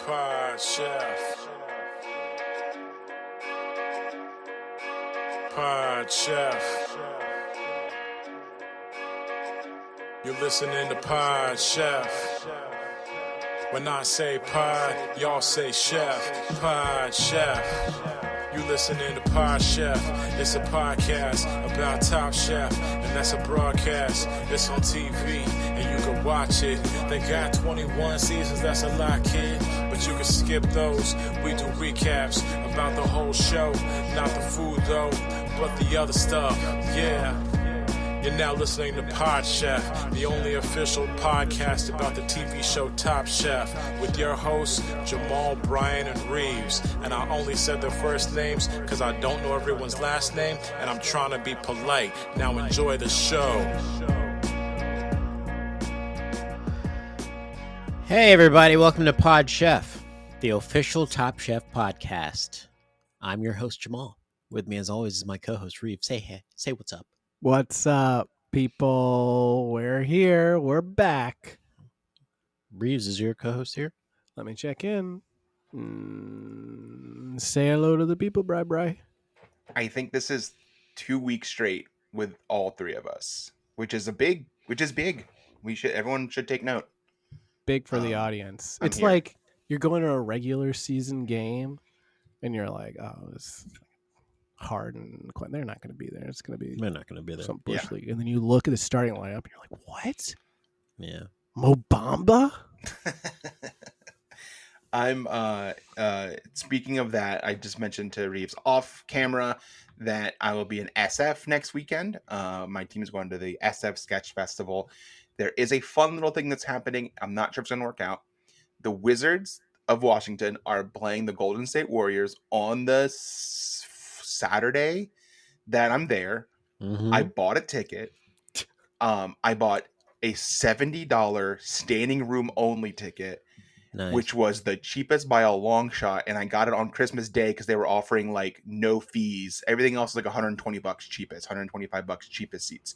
Pod Chef. Pod Chef. You're listening to Pod Chef. When I say pod, y'all say chef. Pod Chef. You listening to Pod Chef. It's a podcast about Top Chef, and that's a broadcast. It's on TV, and you can watch it. They got 21 seasons, that's a lot, kid. But you can skip those. We do recaps about the whole show. Not the food, though, but the other stuff. Yeah. You're now listening to Pod Chef, the only official podcast about the TV show Top Chef, with your hosts, Jamal, Bryan, and Reaves. And I only said their first names because I don't know everyone's last name, and I'm trying to be polite. Now enjoy the show. Hey everybody, welcome to Pod Chef, the official Top Chef podcast. I'm your host, Jamal. With me as always is my co-host, Reaves. Say what's up. What's up, people? We're here. We're back. Reaves is your co-host here. Let me check in. Say hello to the people, Bri. I think this is 2 weeks straight with all three of us, which is big. Everyone should take note. Big for the audience. I'm It's here. like you're going to a regular season game, and you're like, oh, this hard and they're not going to be there. It's going to be They're not going to be there. some bush league. And then you look at the starting lineup, and you're like, what? Yeah. Mobamba? I'm speaking of that, I just mentioned to Reeves off camera that I will be in SF next weekend. My team is going to the SF Sketch Festival. There is a fun little thing that's happening. I'm not sure if it's going to work out. The Wizards of Washington are playing the Golden State Warriors on the Saturday that I'm there. Mm-hmm. I bought a ticket. I bought a $70 standing room only ticket, Nice. which was the cheapest by a long shot, and I got it on Christmas Day because they were offering like no fees. Everything else was like $120 cheapest, $125 cheapest seats.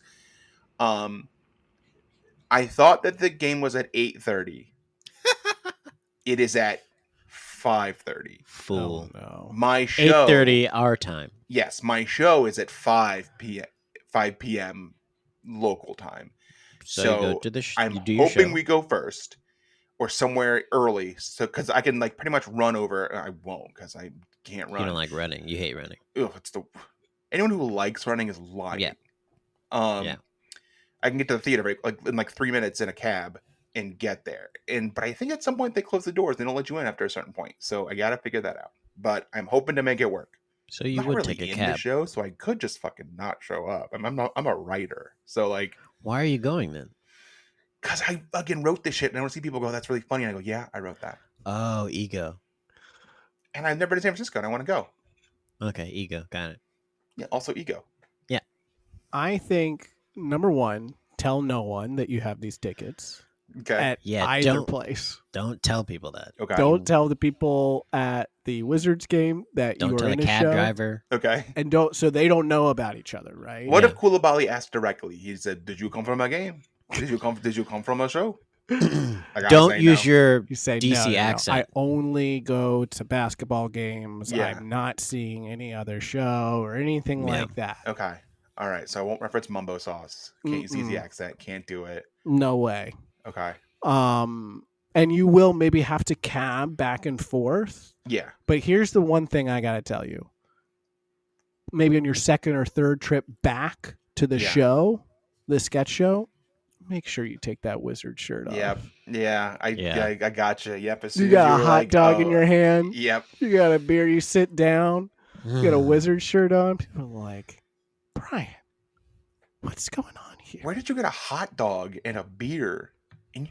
I thought that the game was at 8:30. It is at 5:30. Fool. Oh, no. My show 8:30 our time. Yes, my show is at 5 p.m. local time. So you go to the I'm you do your hoping show. we go first or somewhere early, so because I can like pretty much run over. I won't because I can't run. You don't like running. You hate running. Ugh, anyone who likes running is lying. Yeah. Yeah. I can get to the theater in like 3 minutes in a cab and get there. But I think at some point they close the doors. They don't let you in after a certain point. So I gotta figure that out. But I'm hoping to make it work. So you Not would really take a in cab. the show, so I could just fucking not show up. I'm a writer, so like, Why are you going then? cause I fucking wrote this shit, and I want to see people go, "That's really funny." And I go, "Yeah, I wrote that." Oh, ego. And I've never been to San Francisco, and I want to go. Okay, ego. Got it. Yeah, also ego. I think, number one, tell no one that you have these tickets Okay. at Yeah, either place. Don't tell people that. Okay. Don't tell the people at the Wizards game that Don't you tell are the in a cab show, driver. Okay. and so they don't know about each other, right? What Yeah. if Koulibaly asked directly? He said, "Did you come from a game? Did you come from a show?" I gotta Don't say use no. your You say DC no, accent. I only go to basketball games. Yeah. I'm not seeing any other show or anything Yeah. like that. Okay. All right. So I won't reference Mumbo Sauce. Can't use easy Mm-mm. accent. Can't do it. No way. Okay. And you will maybe have to cab back and forth. Yeah. But here's the one thing I gotta tell you. Maybe on your second or third trip back to the Yeah. show, the sketch show, make sure you take that wizard shirt off. Yep. Yeah. I gotcha. Yep. As soon You as got a were hot like, dog in oh, your hand. Yep. You got a beer. You sit down. You got a wizard shirt on. People are like, Bryan, what's going on here? Where did you get a hot dog and a beer? And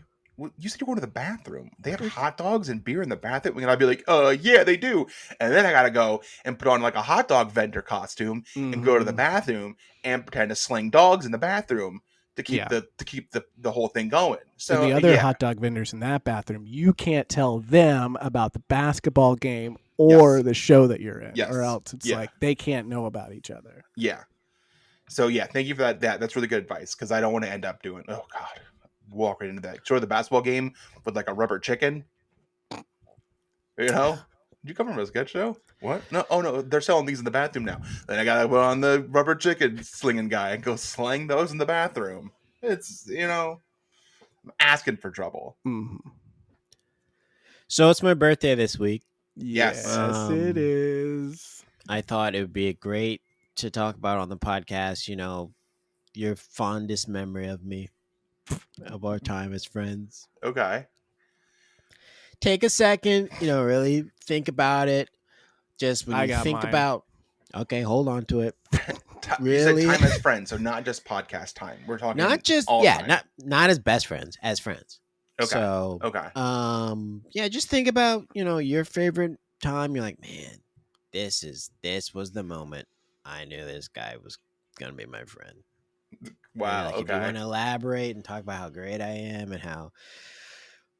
you said you go to the bathroom. They have hot dogs and beer in the bathroom. And I'd be like, yeah, they do. And then I gotta go and put on like a hot dog vendor costume and go to the bathroom and pretend to sling dogs in the bathroom to keep the whole thing going. So So the other yeah. hot dog vendors in that bathroom, you can't tell them about the basketball game or Yes. the show that you're in, Yes. or else it's Yeah. like they can't know about each other. Yeah. So yeah, thank you for that. That's really good advice because I don't want to end up doing. Oh God, walk right into that. Sort of the basketball game with like a rubber chicken. You know, did you come from a sketch show? What? No, oh no, they're selling these in the bathroom now. Then I gotta put on the rubber chicken slinging guy and go sling those in the bathroom. It's I'm asking for trouble. Mm-hmm. So it's my birthday this week. Yes. Yes, it is. I thought it would be great to talk about on the podcast, your fondest memory of me, of our time as friends. Okay. Take a second, really think about it. Just when I you got think mine. about, okay, hold on to it. You said time as friends, so not just podcast time. We're talking Not just, all time. not as best friends, as friends. Okay. So, Okay. just think about, your favorite time. You're like, man, this was the moment I knew this guy was going to be my friend. Wow. If you Okay. want to elaborate and talk about how great I am and how,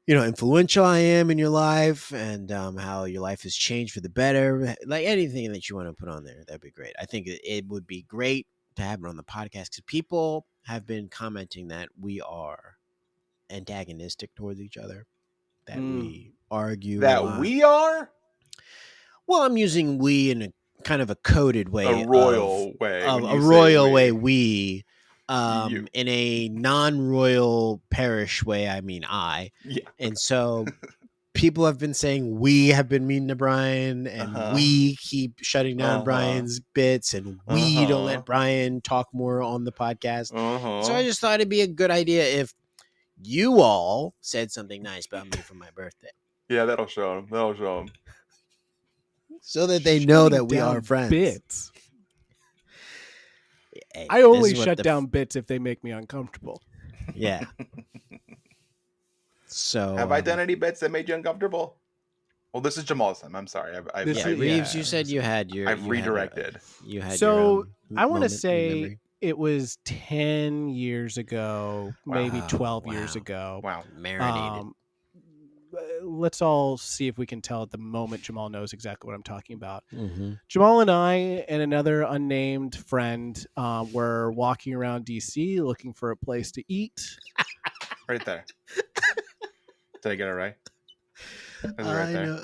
influential I am in your life and how your life has changed for the better, like anything that you want to put on there, that'd be great. I think it would be great to have it on the podcast because people have been commenting that we are antagonistic towards each other, that we argue a That lot. we are Well, I'm using we in a kind of a coded way, a royal way. of when a you say royal way. we. We, in a non-royal parish way, I mean I. Yeah. And so people have been saying we have been mean to Bryan, and we keep shutting down Bryan's bits, and we don't let Bryan talk more on the podcast. So I just thought it'd be a good idea if you all said something nice about me for my birthday. Yeah, that'll show them. So that they know Shutting that we down are friends. Bits. Hey, I only this is what shut down bits if they make me uncomfortable. Yeah. So Have I done any bits that made you uncomfortable? Well, this is Jamal's time. I'm sorry. Reaves, you said you had your. I've redirected. You had So your I want to moment in say memory. it was 10 years ago, maybe 12 years ago. Wow. Marinated. Let's all see if we can tell at the moment Jamal knows exactly what I'm talking about. Mm-hmm. Jamal and I and another unnamed friend were walking around DC looking for a place to eat. Right there. Did I get it right? Is it right there? Know.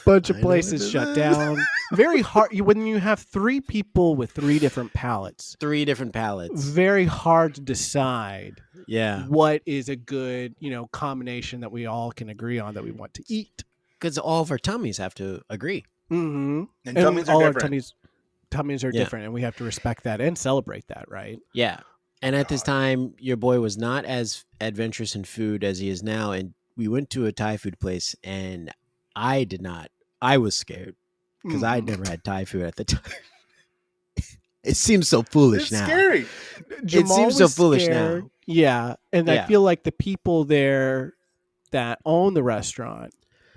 Bunch of places shut down. Very hard when you have three people with three different palates. Three different palettes. Very hard to decide. Yeah. What is a good, combination that we all can agree on that we want to eat? Because all of our tummies have to agree. Mm-hmm. And tummies are different. Our tummies are different, and we have to respect that and celebrate that, right? Yeah. And at this time, your boy was not as adventurous in food as he is now. And we went to a Thai food place, and I did not. I was scared because I'd never had Thai food at the time. It seems so foolish It's now. scary. Jamal it seems so was foolish scared. now. Yeah, and I feel like the people there that own the restaurant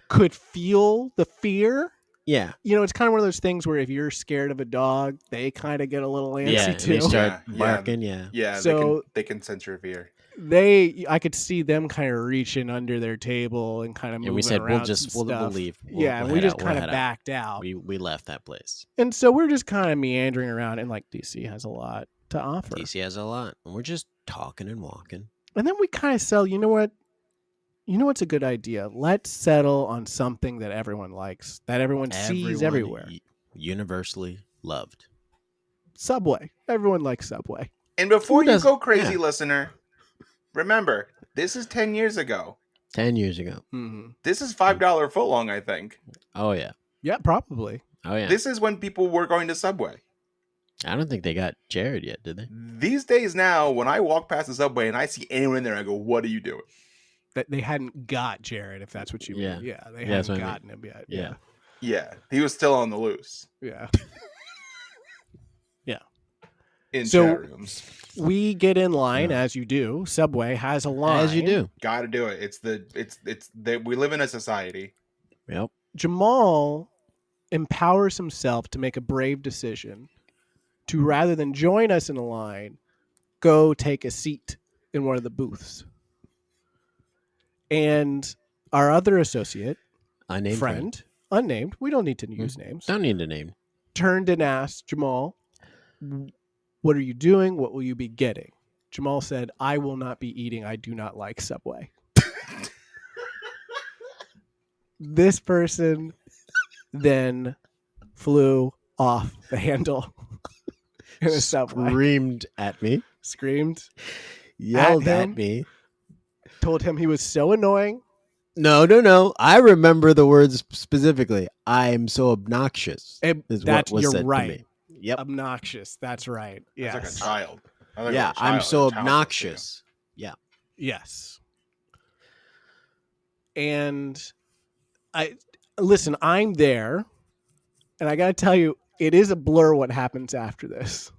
could feel the fear. Yeah. It's kind of one of those things where if you're scared of a dog, they kind of get a little antsy too. They start Yeah, barking. Yeah. Yeah, So- they can sense your fear. I could see them kind of reaching under their table and kind of moving And we said around we'll some we'll stuff. leave. And we just kind of backed out. We left that place. And so we're just kind of meandering around, and like DC has a lot to offer. DC has a lot, and we're just talking and walking. And then we kind of sell, you know what? You know what's a good idea? Let's settle on something that everyone likes, that everyone sees everywhere. Universally loved. Subway. Everyone likes Subway. And before Who you doesn't? go crazy, Yeah. listener, remember, this is 10 years ago. 10 years ago. Mm-hmm. This is $5 footlong, I think. Oh, yeah. Yeah, probably. Oh, yeah. This is when people were going to Subway. I don't think they got Jared yet, did they? These days now, when I walk past the Subway and I see anyone in there, I go, what are you doing? That they hadn't got Jared, if that's what you mean. Yeah, they that's hadn't what I gotten him yet. Yeah. Yeah, he was still on the loose Yeah. in So- chat rooms. We get in line as you do. Subway has a line. As you do. Got to do it. We live in a society. Yep. Jamal empowers himself to make a brave decision to, rather than join us in a line, go take a seat in one of the booths. And our other associate, Unnamed friend, unnamed, we don't need to use names, Don't need a name. turned and asked Jamal, what are you doing? What will you be getting? Jamal said, I will not be eating. I do not like Subway. This person then flew off the handle in a subway. Screamed at me, Screamed, yelled him. at me. told him he was so annoying. No. I remember the words specifically. I'm so obnoxious. Is what was You're said right. to me. Yep. Obnoxious. That's right. It's Yes. like a child. I think Yeah, like a child, I'm so a child obnoxious. Yeah. Yes. And I'm there, and I got to tell you, it is a blur what happens after this.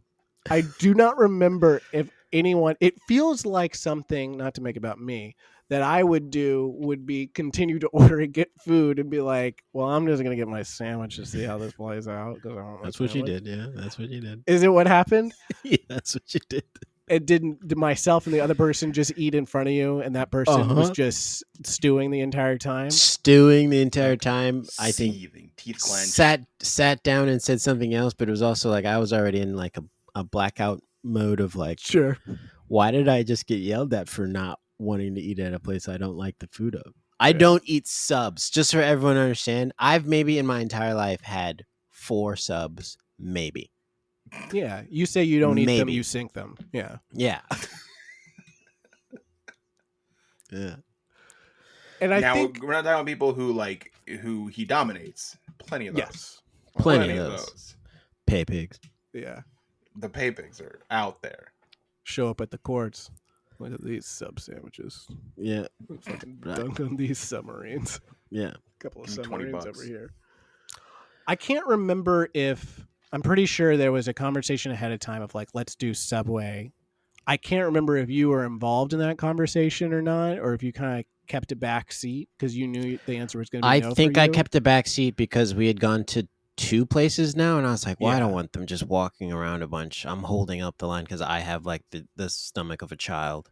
I do not remember if anyone, it feels like something, not to make it about me, that I would do would be continue to order and get food and be like, well, I'm just going to get my sandwich to see how this plays out. That's what you did. Yeah, that's what you did. Is it what happened? Yeah, that's what you did. It did myself and the other person just eat in front of you, and that person was just stewing the entire time? Stewing the entire time. I think Seething, teeth clenched. sat down and said something else, but it was also like I was already in like a blackout mode of like, Sure. why did I just get yelled at for not wanting to eat at a place I don't like the food of? I don't eat subs. Just for everyone to understand, I've maybe in my entire life had 4 subs, maybe. Yeah, you say you don't eat them, Maybe. you sink them. Yeah. Yeah. Yeah. And I now think we're not talking about people who he dominates. Plenty of those. yes. Plenty of those. Pay pigs. Yeah. The pay pigs are out there. Show up at the courts. Look at these sub sandwiches. Yeah. Fucking dunk on these submarines. Yeah. A couple of Give me submarines $20. over here. I can't remember if I'm pretty sure there was a conversation ahead of time of like, let's do Subway. I can't remember if you were involved in that conversation or not, or if you kind of kept a back seat because you knew the answer was going to be no. I think for I you. kept a back seat because we had gone to 2 places now, and I was like, well, I don't Yeah. want them just walking around a bunch. I'm holding up the line because I have like the stomach of a child.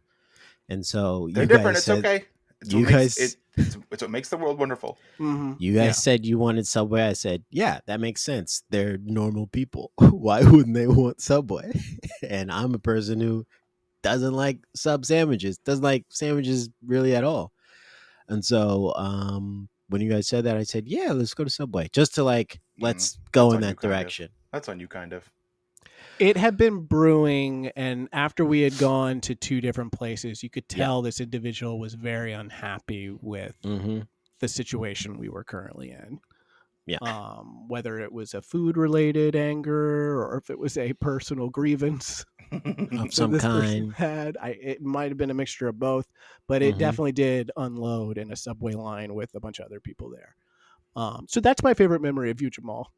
And so They're you different. guys It's said, okay. It's you what makes guys- it's what makes the world wonderful. Mhm. You guys said you wanted Subway. I said, yeah, that makes sense. They're normal people. Why wouldn't they want Subway? And I'm a person who doesn't like sub sandwiches, doesn't like sandwiches really at all. And so when you guys said that, I said, yeah, let's go to Subway. Just to like, let's go That's in on you, that kind of. direction. That's on you, kind of. It had been brewing, and after we had gone to 2 different places, you could tell this individual was very unhappy with Mm-hmm. the situation we were currently in. Yeah. Whether it was a food-related anger or if it was a personal grievance Of that some this person kind. had. It might have been a mixture of both, but it Mhm. definitely did unload in a subway line with a bunch of other people there. So that's my favorite memory of you, Jamal.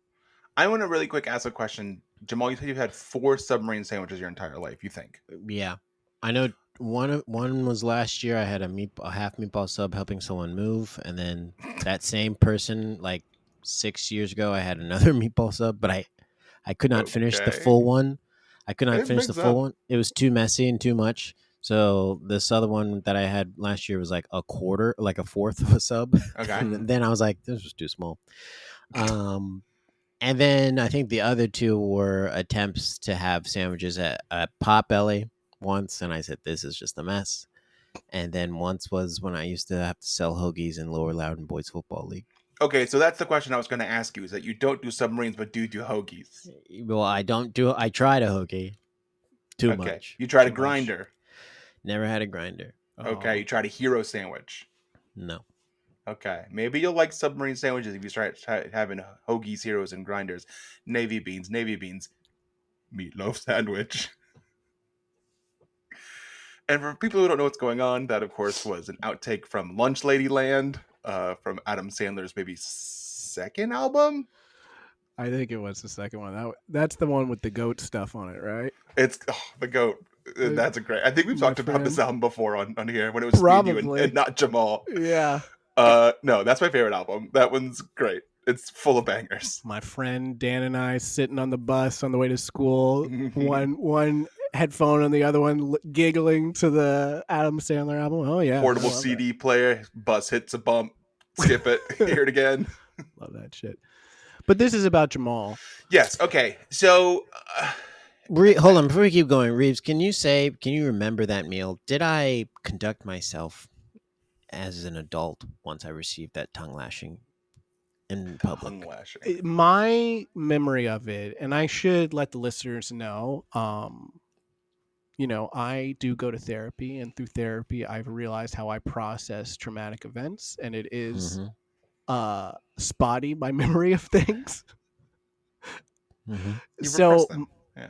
I want to really quick ask a question. Jamal, you said you've had 4 submarine sandwiches your entire life, you think? Yeah. I know one was last year. I had a half meatball sub helping someone move. And then that same person, like 6 years ago, I had another meatball sub, but I could not finish the Okay. full one. I could not It finish the brings full up- one. It was too messy and too much. So this other one that I had last year was like a fourth of a sub. Okay. And then I was like, this was too small. And then I think the other 2 were attempts to have sandwiches at Potbelly once, and I said, this is just a mess. And then once was when I used to have to sell hoagies in Lower Loudon Boys Football League. Okay, so that's the question I was going to ask you, is that you don't do submarines, but do hoagies. Well, I tried a hoagie. Too Okay. much. You tried a Too much. grinder. Never had a grinder. Okay. You tried a hero sandwich. No. Okay. Maybe you'll like submarine sandwiches if you start having hoagies, heroes, and grinders. Navy beans, meatloaf sandwich. And for people who don't know what's going on, that of course was an outtake from Lunch Lady Land, from Adam Sandler's maybe second album. I think it was the second one. That's the one with the goat stuff on it, right? It's the goat. That's a great. I think we've My talked about this friend. album before on here when it was Probably. Speed You and not Jamal. Yeah. No, that's my favorite album. That one's great. It's full of bangers. My friend Dan and I sitting on the bus on the way to school. one headphone and the other one giggling to the Adam Sandler album. Oh yeah, Portable I love CD player. Bus hits a bump. Skip it. Hear it again. that. Love that shit. But this is about Jamal. Yes. Okay. So. Hold on, before we keep going, Reaves, can you remember that meal? Did I conduct myself as an adult once I received that tongue lashing? in Tongue public? lashing. My memory of it, and I should let the listeners know, I do go to therapy, and through therapy, I've realized how I process traumatic events, and it is spotty, my memory of things. You repress So them. Yeah.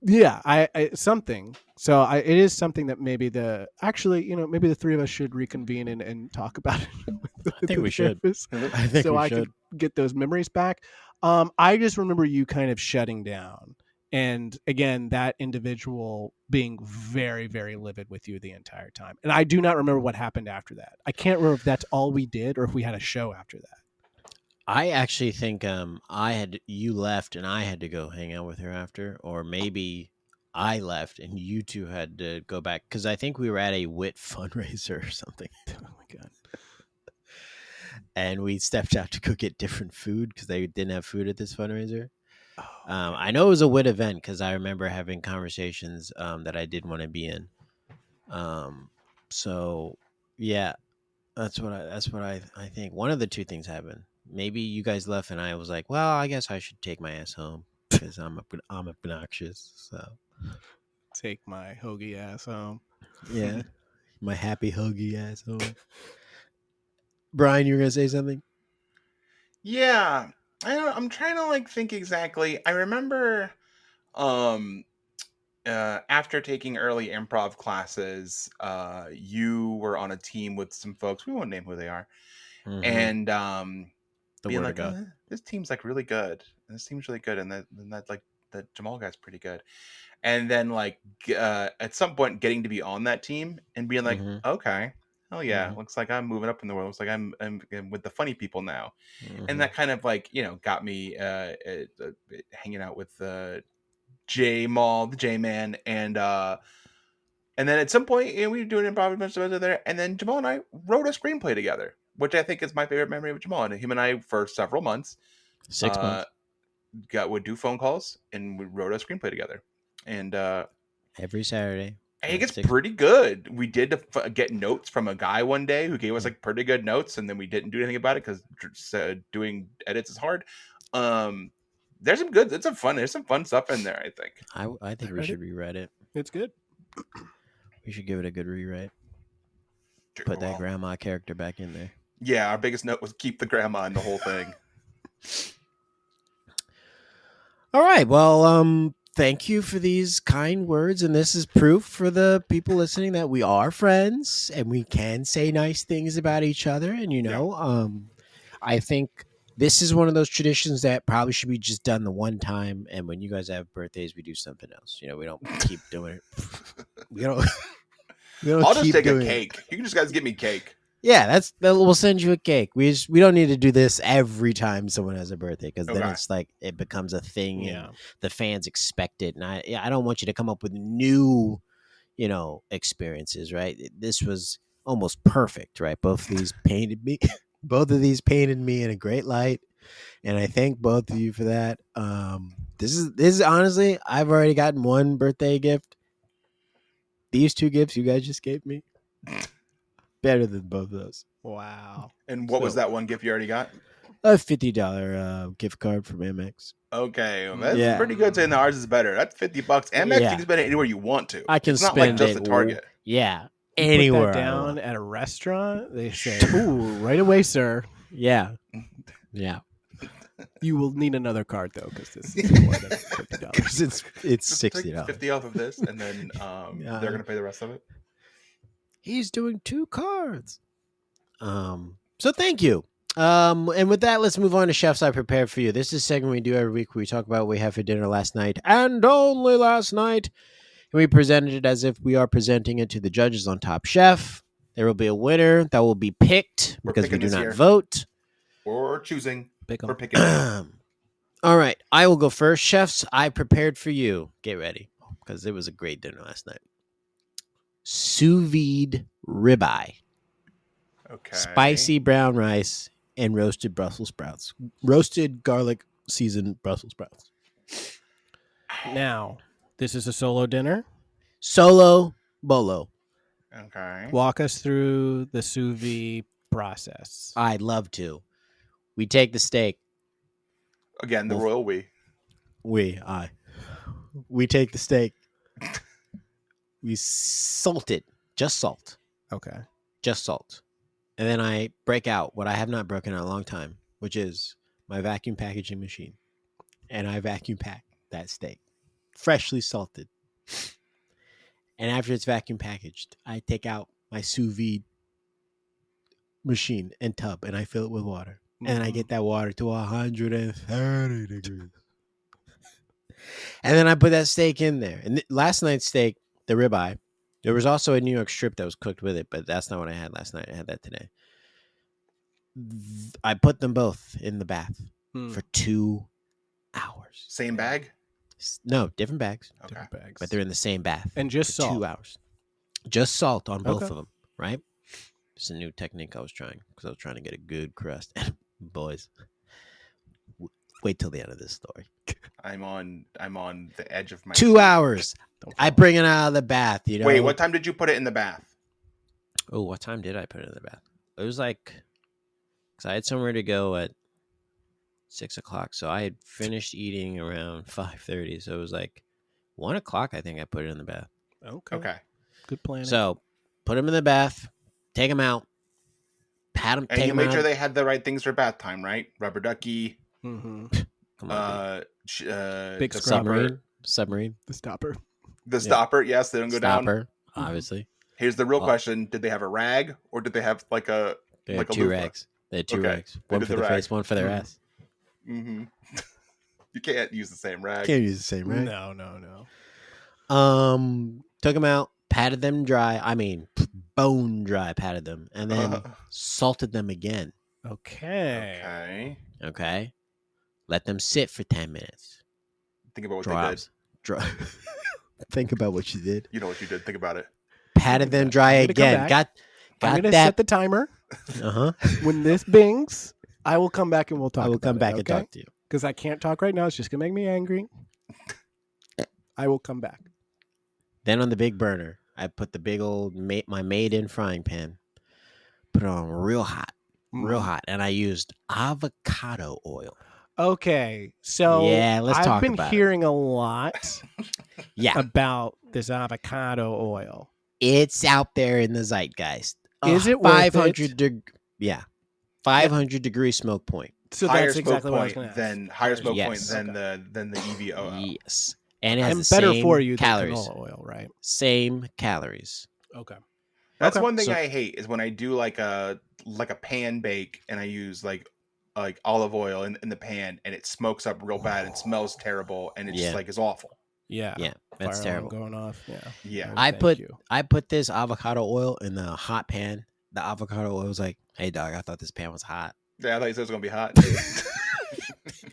yeah, I something. So it is something that maybe maybe the three of us should reconvene and talk about it with I think the we should. therapist, I think so we I should. could get those memories back. I just remember you kind of shutting down, and again, that individual being very, very livid with you the entire time. And I do not remember what happened after that. I can't remember if that's all we did or if we had a show after that. I actually think you left and I had to go hang out with her after, or maybe I left and you two had to go back because I think we were at a WIT fundraiser or something, Oh my god. and we stepped out to go get different food because they didn't have food at this fundraiser. Oh, I know it was a WIT event because I remember having conversations that I didn't want to be in. So yeah, that's what I think. One of the two things happened. Maybe you guys left and I was like, well, I guess I should take my ass home because I'm obnoxious. So take my hoagie ass home. yeah, my happy huggy ass home. Brian, you were gonna say something? Yeah. I'm trying to like think exactly. I remember after taking early improv classes, you were on a team with some folks. We won't name who they are. Mm-hmm. And The being word like, of God. this team's like really good. And this team's really good. And that like that Jamal guy's pretty good. And then like at some point getting to be on that team and being like, Mm-hmm. okay, oh yeah, Mhm. looks like I'm moving up in the world. Looks like I'm with the funny people now. Mm-hmm. And that kind of like, got me hanging out with Jamal, the J-Man, and then at some point, we were doing improv a bunch of other there, and then Jamal and I wrote a screenplay together, which I think is my favorite memory of Jamal. And him and I, for several months, 6 months would do phone calls and we wrote a screenplay together. And every Saturday. I think it's 6 pretty good. We did get notes from a guy one day who gave us Mm. like pretty good notes, and then we didn't do anything about it because doing edits is hard. There's some good. There's some fun stuff in there. I think. I think we read should rewrite it. It's good. We should give it a good rewrite. Put that grandma character back in there. Yeah, our biggest note was keep the grandma in the whole thing. All right. Well, thank you for these kind words, and this is proof for the people listening that we are friends and we can say nice things about each other. And I think this is one of those traditions that probably should be just done the one time. And when you guys have birthdays, we do something else. We don't keep doing it. We don't. We don't I'll just keep take a doing it. cake. You can just guys give me cake. Yeah, we'll send you a cake. We don't need to do this every time someone has a birthday because then Okay. it's like it becomes a thing Yeah. and the fans expect it. And I don't want you to come up with new, experiences. Right? This was almost perfect. Right? Both of these painted me in a great light, and I thank both of you for that. This is honestly, I've already gotten one birthday gift. These two gifts you guys just gave me. Better than both of those. Wow. And what was that one gift you already got? A $50 gift card from Amex. Okay, well, that's Yeah. pretty good saying that ours is better. That's $50. Amex, Yeah. you can spend it anywhere you want to. I can It's not like spend just it. a Target. Yeah, You anywhere put that I down want. at a restaurant, they say, "Ooh, right away, sir. Yeah. You will need another card though, because this is more than $50." Because it's Just take $60. 50 off of this, and then Yeah. they're gonna pay the rest of it. He's doing 2 cards. So thank you. And with that, let's move on to Chefs I Prepared for You. This is a segment we do every week where we talk about what we had for dinner last night and only last night. And we presented it as if we are presenting it to the judges on Top Chef. There will be a winner that will be picked We're because we picking do this not year. vote. Or choosing. Pick 'em. We're picking. All right, I will go first. Chefs I Prepared for You. Get ready because it was a great dinner last night. Sous vide ribeye. Okay. Spicy brown rice and roasted Brussels sprouts. Roasted garlic seasoned Brussels sprouts. Now, this is a solo dinner. Solo bolo. Okay. Walk us through the sous vide process. I'd love to. We take the steak. Again, the Well, royal we. We take the steak. We salt it. Just salt. Okay. Just salt. And then I break out what I have not broken out in a long time, which is my vacuum packaging machine. And I vacuum pack that steak. Freshly salted. And after it's vacuum packaged, I take out my sous vide machine and tub and I fill it with water. And I get that water to 130 degrees. And then I put that steak in there. And last night's steak, the ribeye, there was also a New York strip that was cooked with it, but that's not what I had last night. I had that today. I put them both in the bath for 2 hours. Same bag? No, different bags. Okay. Different bags. But they're in the same bath. And just for salt. 2 hours. Just salt on both Okay. of them, right? It's a new technique I was trying because I was trying to get a good crust. Boys, wait till the end of this story. I'm on the edge of my 2 seat. hours. I bring it out of the bath. You know. Wait, what time did you put it in the bath? Oh, what time did I put it in the bath? It was like, because I had somewhere to go at 6 o'clock. So I had finished eating around 5:30. So it was like 1 o'clock. I think I put it in the bath. Okay. Good planning. So put them in the bath, take them out, pat them. And you made sure they had the right things for bath time, right? Rubber ducky, mm-hmm. Come on, Big the submarine, The stopper. The stopper, yes, they don't go down. stopper, obviously. Here's the real question: did they have a rag, or did they have like a They had like a two loofah? rags. They had two Okay. rags. They One did for the the face, rag. one for their Mhm. ass. Mm-hmm. You can't use the same rag. Can't use the same rag. No. Took them out, patted them dry. I mean, bone dry, patted them, and then salted them again. Okay. Okay. Okay, let them sit for 10 minutes. Think about what Dry they did. off. Dry. Think about what you did. You know what you did. Think about it. Patted them dry I'm gonna come again. back. I'm Got gonna that. set the timer. Uh huh. When this bings, I will come back and we'll talk. I will come back about and it, okay? talk to you. Because I can't talk right now. It's just gonna make me angry. I will come back. Then on the big burner, I put the big old my made-in frying pan. Put it on real hot, and I used avocado oil. Okay, so Yeah, let's I've talk been about it. hearing a lot Yeah, about this avocado oil. it's out there in the zeitgeist. Is it worth 500 yeah, 500 degree smoke point. So Higher that's smoke exactly what I was point going to ask. higher smoke Yes. point than the EVO. Yes, and it has And the better same for you calories. than canola oil, right? Same calories. Okay. That's Okay. one thing So- I hate is when I do like a pan bake and I use like olive oil in the pan and it smokes up real bad and smells terrible and it just Yeah. like is awful. Yeah. Yeah, that's Fire alarm terrible. going off. Yeah. Yeah. I Thank put you. I put this avocado oil in the hot pan. The avocado oil was like, "Hey dog, I thought this pan was hot." Yeah, I thought you said it was gonna be hot.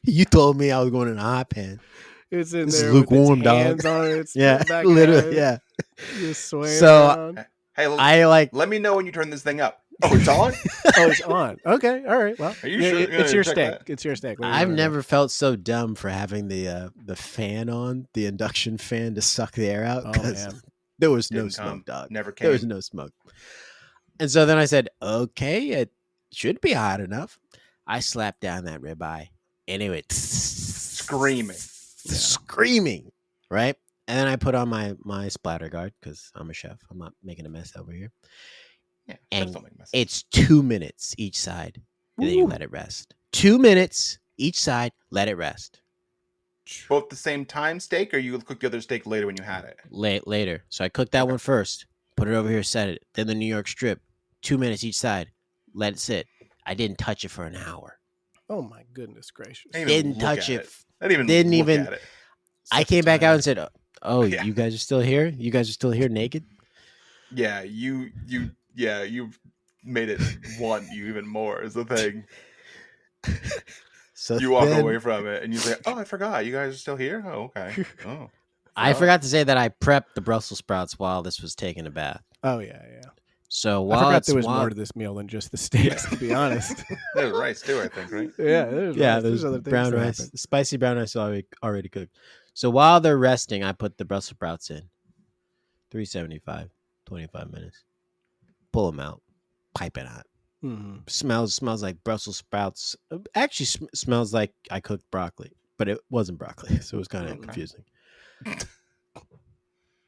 You told me I was going in a hot pan. It's in This is there lukewarm, with its dog. hands on it. It's Yeah, back literally. there, Yeah. Just swaying So, around. Hey, let me know when you turn this thing up. Oh, it's on? Oh, it's on. Okay. All right. Well, Are you yeah, sure? it's your Check steak. that. It's your steak. I've never felt so dumb for having the fan on, the induction fan to suck the air out Oh, because man. there was no Didn't smoke, come. dog. Never There came. was no smoke. And so then I said, "Okay, it should be hot enough." I slapped down that ribeye, and it went screaming, right? And then I put on my splatter guard because I'm a chef. I'm not making a mess over here. Yeah, And don't make messes. It's 2 minutes each side, and then you Ooh. let it rest. 2 minutes each side, let it rest. Both the same time steak, or you cook the other steak later when you had it? Later. So I cooked that one first, put it over here, set it. Then the New York strip, 2 minutes each side, let it sit. I didn't touch it for an hour. Oh my goodness gracious! I didn't even Didn't look touch at it. I didn't Didn't look even- at it. I Set the came back timer. out and said, "Oh, Yeah. you guys are still here? You guys are still here naked?" Yeah, you made it want you even more is the thing. So You walk then- away from it and you say, "Oh, I forgot. You guys are still here? Oh, okay. Oh, I forgot to say that I prepped the Brussels sprouts while this was taking a bath. Oh yeah. So I while forgot it's there was while- more to this meal than just the steaks. To be honest. There's rice too, I think, right? Yeah. There's yeah, rice. there's other things brown that rice, happen. spicy brown rice already cooked. So while they're resting, I put the Brussels sprouts in. 375, 25 minutes. Pull them out, piping hot. Smells like Brussels sprouts. Actually, smells like I cooked broccoli, but it wasn't broccoli, so it was kind of confusing.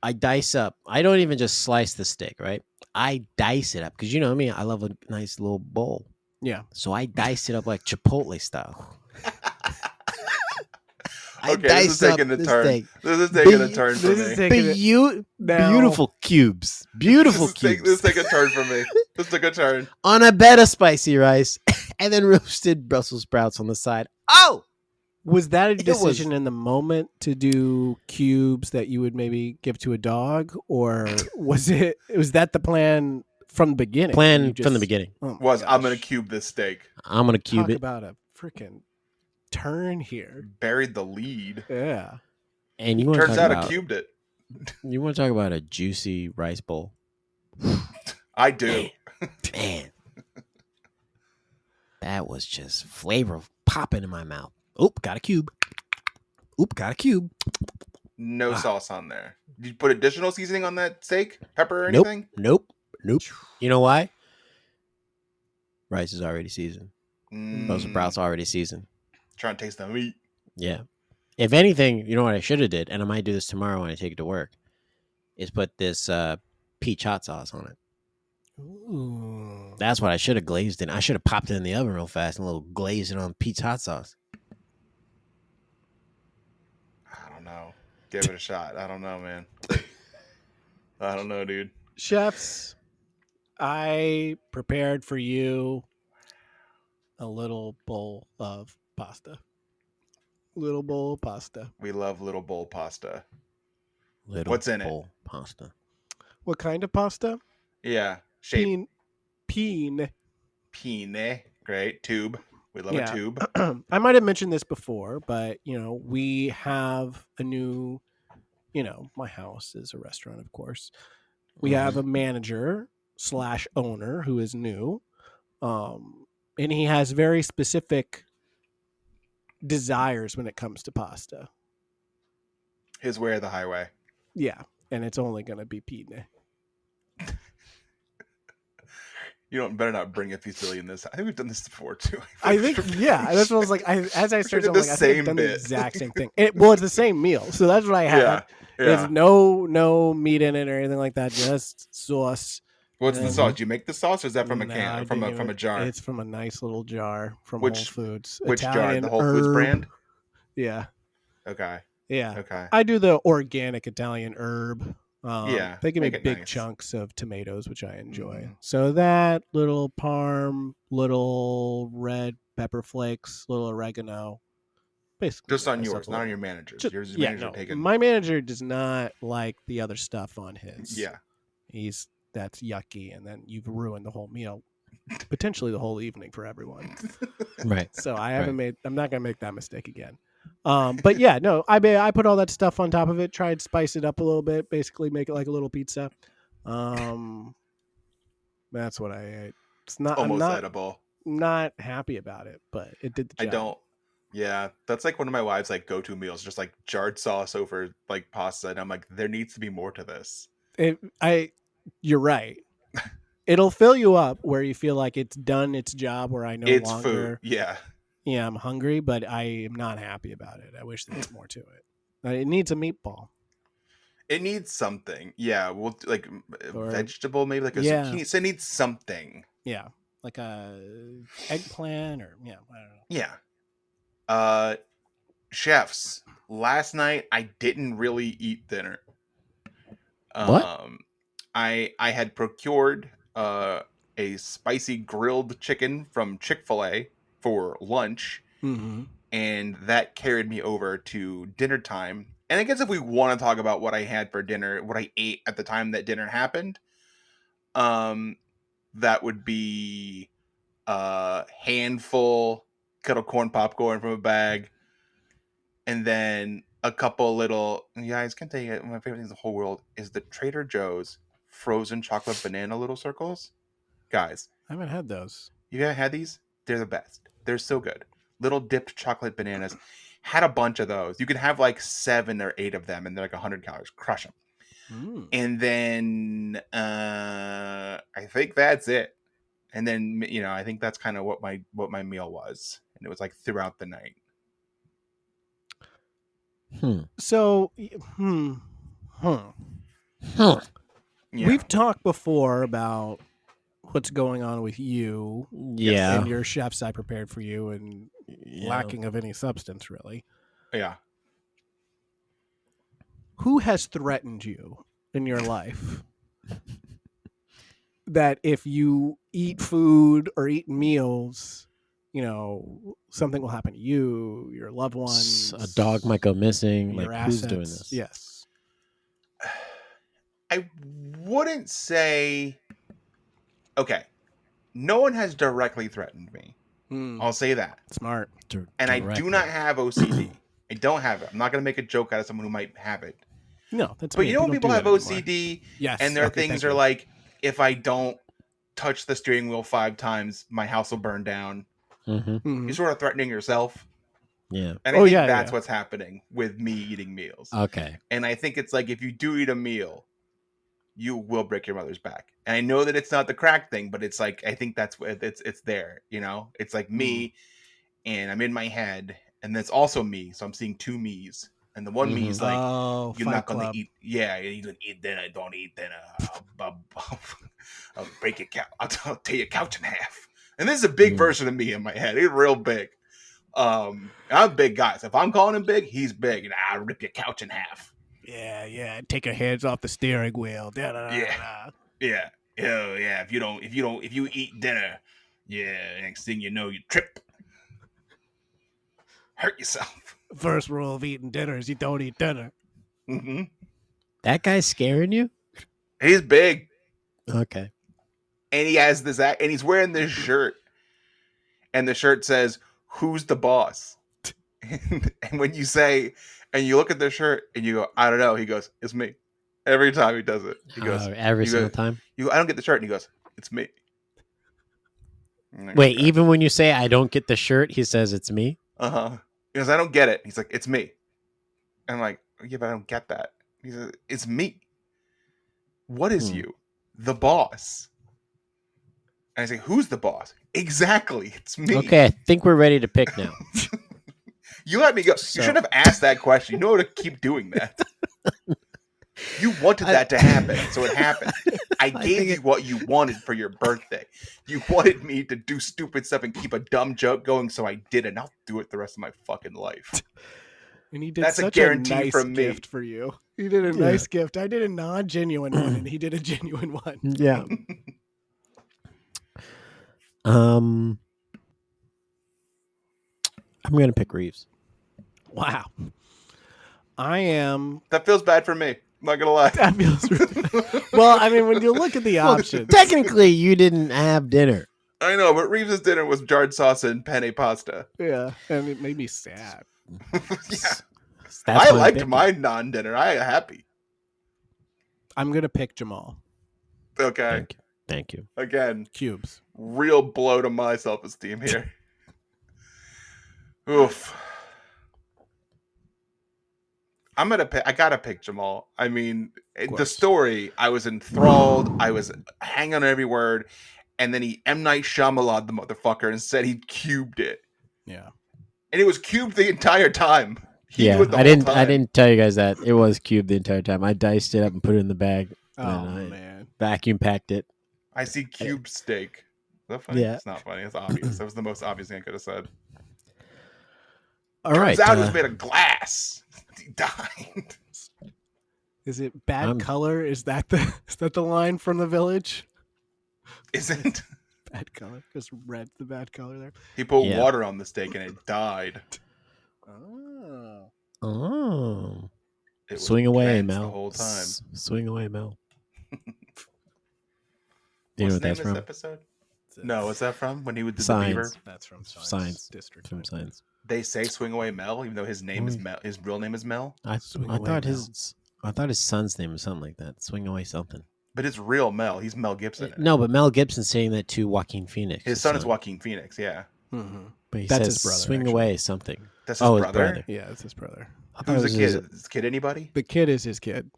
I dice up. I don't even just slice the steak, right? I dice it up because you know me. I love a nice little bowl. Yeah. So I dice it up like Chipotle style. Okay, this is taking a turn. This is taking a turn for me. Beautiful cubes. Beautiful cubes. This took a turn for me. This took a turn. On a bed of spicy rice and then roasted Brussels sprouts on the side. Oh! Was that a decision in the moment to do cubes that you would maybe give to a dog? Or was that the plan from the beginning? From the beginning. Oh I'm going to cube this steak. I'm going to cube Talk it. about a freaking turn here. Buried the lead. Yeah. And turns out I cubed it. You want to talk about a juicy rice bowl? I do. Man. That was just flavor popping in my mouth. Oop, got a cube. Oop, got a cube. No sauce on there. Did you put additional seasoning on that steak? Pepper or anything? Nope. You know why? Rice is already seasoned. Brussels sprouts already seasoned. Trying to taste the meat. Yeah. If anything, you know what I should have did, and I might do this tomorrow when I take it to work, is put this peach hot sauce on it. Ooh. That's what I should have glazed it. I should have popped it in the oven real fast and a little glazed it on peach hot sauce. I don't know. Give it a shot. I don't know, man. I don't know, dude. Chefs, I prepared for you a little bowl of pasta. Little bowl of pasta. We love little bowl pasta. What's in it? Pasta. What kind of pasta? Yeah. Shape. Peen. Great. Tube. We love a tube. I might have mentioned this before, but, we have a new, my house is a restaurant, of course. We have a manager / owner who is new. And he has very specific desires when it comes to pasta. His way or the highway. Yeah. And it's only going to be penne. You better not bring a fusilli in this. I think we've done this before too. That's what I was like. As I started, I'm like, I think I've done the bit. exact same thing. It's the same meal, so that's what I had. Yeah. There's no meat in it or anything like that. Just sauce. What's the sauce? Do you make the sauce, or is that from a can? From a jar? It's from a nice little jar from Whole Foods. Which Italian jar? The Whole Foods brand? Yeah. Okay. Yeah. Okay. I do the organic Italian herb. They give me big nice chunks of tomatoes, which I enjoy. So that little parm, little red pepper flakes, little oregano. Basically, just on yours, not on your manager's. My manager does not like the other stuff on his. Yeah. That's yucky, and then you've ruined the whole meal, potentially the whole evening for everyone. Right. So I'm not gonna make that mistake again. But yeah, no, I put all that stuff on top of it, tried to spice it up a little bit, basically make it like a little pizza. That's what I ate. It's not almost edible. Not happy about it, but it did the job. I don't. Yeah, that's like one of my wife's like go-to meals, just like jarred sauce over like pasta, and I'm like, there needs to be more to this. You're right. It'll fill you up where you feel like it's done its job. Where I no it's longer. Food. Yeah. Yeah, I'm hungry, but I am not happy about it. I wish there was more to it. It needs a meatball. It needs something. Yeah, well, like vegetable, maybe like a zucchini. So it needs something. Yeah, like a eggplant or I don't know. Yeah. Chefs, last night I didn't really eat dinner. What? I had procured a spicy grilled chicken from Chick-fil-A for lunch, and that carried me over to dinner time. And I guess if we want to talk about what I had for dinner, what I ate at the time that dinner happened, that would be a handful kettle corn popcorn from a bag, and then a couple little. You guys can tell you my favorite thing in the whole world is the Trader Joe's frozen chocolate banana little circles. Guys, I haven't had those. You haven't had these? They're the best. They're so good. Little dipped chocolate bananas. Had a bunch of those. You could have like 7 or 8 of them, and they're like 100 calories. Crush them. And then I think that's it. And then, I think that's kind of what my meal was. And it was like throughout the night. So, we've talked before about what's going on with you Yeah. and your chefs I prepared for you and lacking of any substance, really. Yeah. Who has threatened you in your life that if you eat food or eat meals, something will happen to you, your loved ones, A dog might go missing. your Like, assets? who's doing this? Yes. I wouldn't say. Okay. No one has directly threatened me. I'll say that. Smart. And I do not have OCD. I don't have it. I'm not going to make a joke out of someone who might have it. No, that's. But when people have OCD, yes, and their things are like, if I don't touch the steering wheel 5 times, my house will burn down. You're sort of threatening yourself. Yeah. And I think that's what's happening with me eating meals. Okay. And I think it's like, if you do eat a meal, you will break your mother's back. And I know that it's not the crack thing, but it's like, I think that's what it's there, It's like me, and I'm in my head, and that's also me. So I'm seeing 2 me's. And the one me is like, you're not going to eat. Yeah, you don't eat dinner. Don't eat dinner. I'll break your couch. I'll tear your couch in half. And this is a big version of me in my head. It's real big. I'm a big guy. So if I'm calling him big, he's big. And I'll rip your couch in half. Yeah. Take your hands off the steering wheel. Yeah. Oh yeah. If you eat dinner, next thing you know, you trip. Hurt yourself. First rule of eating dinner is you don't eat dinner. Mm-hmm. That guy's scaring you? He's big. Okay. And he has this and he's wearing this shirt. And the shirt says, "Who's the boss?" And when you say, and you look at the shirt and you go, "I don't know," he goes, "It's me." Every time he does it. He goes, every single time? I don't get the shirt. And he goes, "It's me." Wait, even when you say I don't get the shirt, he says it's me? Uh-huh. He goes, "I don't get it." He's like, "It's me." And I'm like, "Yeah, but I don't get that." He says, "It's me." "What is you?" "The boss." And I say, "Who's the boss?" "Exactly. It's me." Okay, I think we're ready to pick now. You let me go. So- You shouldn't have asked that question. You know how to keep doing that. You wanted that to happen, so it happened. I gave you what you wanted for your birthday. You wanted me to do stupid stuff and keep a dumb joke going, so I did, and I'll do it the rest of my fucking life. And he did That's such a guarantee nice from me. gift for you. He did a nice gift. I did a non-genuine one, and he did a genuine one. Yeah. I'm gonna pick Reaves. Wow. I am. That feels bad for me. I'm not gonna lie. That feels really, well, I mean, when you look at the options, Technically, you didn't have dinner. I know, but Reeves' dinner was jarred sauce and penne pasta. yeah, and it made me sad. Yeah. That's I why liked picked my non-dinner. I am happy. I'm gonna pick Jamal. it. Okay. Thank you. Again, Cubes. real blow to my self-esteem here. Oof. I gotta pick Jamal. I mean, the story, I was enthralled. I was hanging on every word. And then he M. Night Shyamalan the motherfucker and said he cubed it. Yeah. And it was cubed the entire time. He Yeah, knew it the I whole didn't. time. I didn't tell you guys that it was cubed the entire time. I diced it up and put it in the bag. Oh and I man. vacuum packed it. I see cube steak. Is that funny? Yeah. It's not funny. It's obvious. That was the most obvious thing I could have said. All right. Turns out it was made of glass. He died. Is it bad color? Is that the line from the village? Isn't? Bad color. Because red's the bad color there. He put water on the steak and it died. Oh. It was Swing away, drenched Mel. the whole time. Swing away, Mel. Do you What's know the what name that's of from? this episode? No, what's that from? When he would do the Science. beaver? That's from Science. District. From Science. They say "Swing Away Mel," even though his name is Mel. His real name is Mel, I Swing away, thought Mel. I thought his son's name was something like that. Swing away something. but it's real Mel. He's Mel Gibson. No, but Mel Gibson's saying that to Joaquin Phoenix. His son is Joaquin Phoenix. Yeah, Mm-hmm. But he That's says his brother, swing actually. away something. that's his brother. Yeah, it's his brother. I thought Who's it the was kid? Is the kid anybody? The kid is his kid.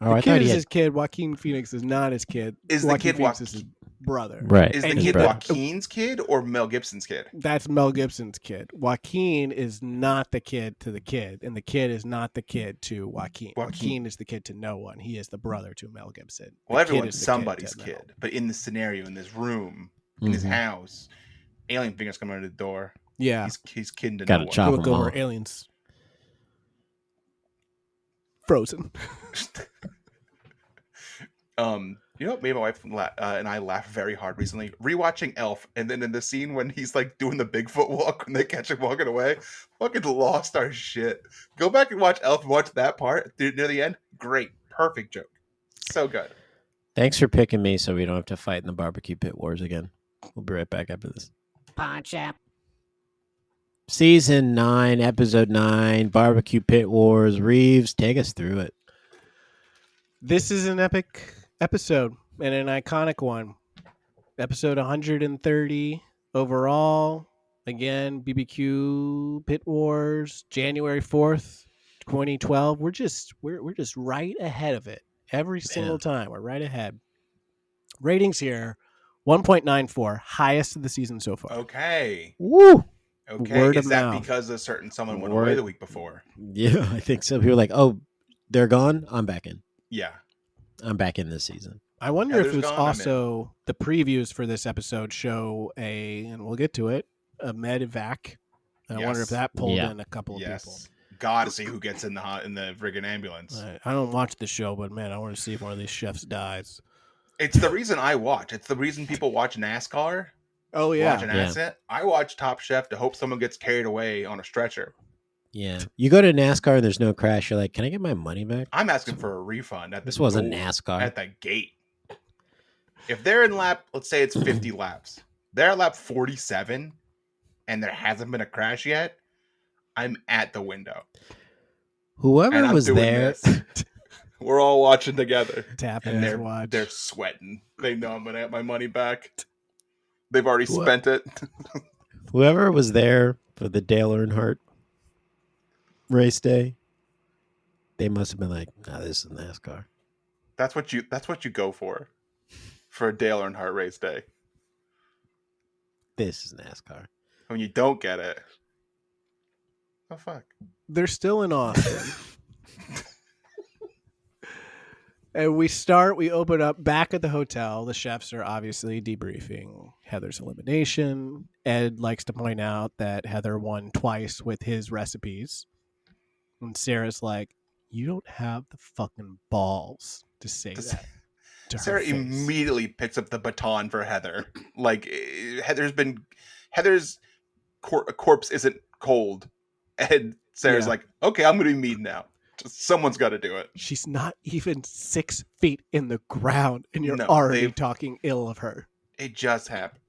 Oh, The I kid thought is he had. his kid. Joaquin Phoenix is not his kid. Is the Joaquin kid Phoenix is his brother. Right. Is the And kid brother. Joaquin's kid or Mel Gibson's kid? That's Mel Gibson's kid. Joaquin is not the kid to the kid, and the kid is not the kid to Joaquin. Joaquin is the kid to no one. He is the brother to Mel Gibson. Well, The kid everyone's is the somebody's to kid, Mel. but in this scenario, in this room, in his Mhm. house, alien fingers coming under the door. Yeah. He's kidding to Gotta no chop Look them over all. aliens. Frozen. You know what made my wife and I laugh very hard recently? Rewatching Elf, and then in the scene when he's like doing the Bigfoot walk when they catch him walking away, fucking lost our shit. Go back and watch Elf and watch that part near the end. Great, perfect joke, so good. Thanks for picking me so we don't have to fight in the BBQ Pit Wars again. We'll be right back after this. Season 9, Episode 9, BBQ Pit Wars. Reaves, take us through it. This is an epic episode and an iconic one. Episode 130 overall. Again, BBQ Pit Wars, January 4th, 2012. We're just right ahead of it. Every single time we're right ahead. Ratings here 1.94, highest of the season so far. Okay, Woo! okay. Word Is of that mouth. because a certain someone went Word- away the week before? Yeah, I think so. People are like, oh, they're gone? I'm back in. Yeah. I'm back in this season. I wonder if Heather's it was gone, I'm in. also the previews for this episode show and we'll get to it, a medevac. And I wonder if Yes. that pulled Yeah. in a couple of people. Yes. God, to see who gets in the friggin' ambulance. I don't watch the show, but man, I want to see if one of these chefs dies. It's the reason I watch. It's the reason people watch NASCAR. Oh Watch an Yeah. accident. I watch Top Chef to hope someone gets carried away on a stretcher. Yeah. You go to NASCAR and there's no crash. You're like, can I get my money back? I'm asking for a refund at the This wasn't door, NASCAR. at the gate. If they're in lap, let's say it's 50 laps, they're at lap 47, and there hasn't been a crash yet, I'm at the window. Whoever And I'm was doing there. this. We're all watching together. Tap And and they're watch. they're sweating. They know I'm gonna get my money back. They've already What? spent it. Whoever was there for the Dale Earnhardt race day, they must have been like, nah, this is NASCAR. That's what you go for a Dale Earnhardt race day. This is NASCAR. When you don't get it, oh fuck. They're still in Austin. And we open up back at the hotel. The chefs are obviously debriefing Heather's elimination. Ed likes to point out that Heather won twice with his recipes. And Sarah's like, you don't have the fucking balls to say that to Sarah her face. immediately picks up the baton for Heather. Like Heather's corpse isn't cold, and Sarah's Yeah. like, "Okay, I'm going to be mean now. Someone's got to do it." She's not even 6 feet in the ground, and you're No, already they've- talking ill of her. It just happened.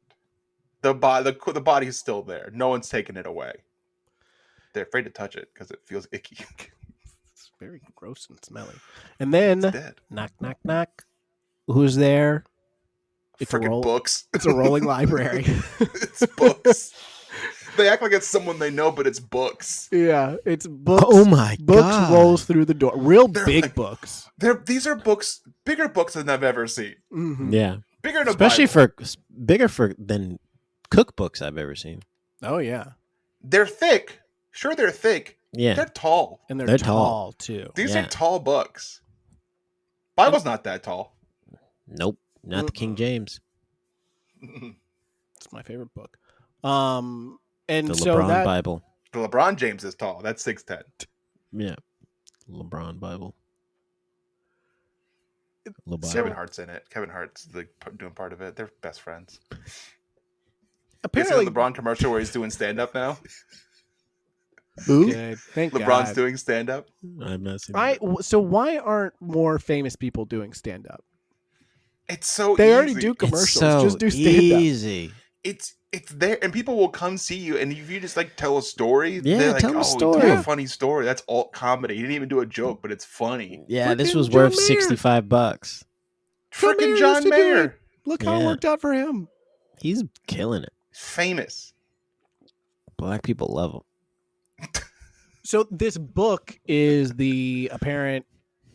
The body is still there. No one's taking it away. They're afraid to touch it because it feels icky. It's very gross and smelly. And then It's dead. knock, knock, knock. Who's there? It's a Freaking books. It's a rolling library. It's books. They act like it's someone they know, but it's books. Yeah, it's books. Oh my Books God. rolls through the door. Real They're big like- books. These are books, bigger books than I've ever seen. Mhm. Yeah. Bigger than a Especially Bible. bigger than cookbooks I've ever seen. Oh yeah, They're thick. Sure, they're thick. Yeah. They're tall. and they're, They're tall, too. These Yeah. are tall books. Bible's not that tall. Nope. Not the King James. It's my favorite book. And The so LeBron that Bible. The LeBron James is tall. That's 6'10". Yeah. LeBron Bible. LeBron. Kevin Hart's in it. Kevin Hart's doing part of it. They're best friends. apparently Is it a LeBron commercial where he's doing stand up now? Who? good. Thank LeBron's God. doing stand up. I've not seen that. So why aren't more famous people doing stand up? It's so They easy. already do It's commercials. so Just do stand up. easy. It's there, and people will come see you, and if you just like tell a story, Yeah, they're like, tell 'em a "Oh, story." tell a funny story." That's alt comedy. You didn't even do a joke, but it's funny. Yeah, this Frickin' was John worth Mayer. $65. John Mayer Freaking used John to do Mayer, it. Look how it Yeah. worked out for him. He's killing it. famous. Black people love him. So this book is the apparent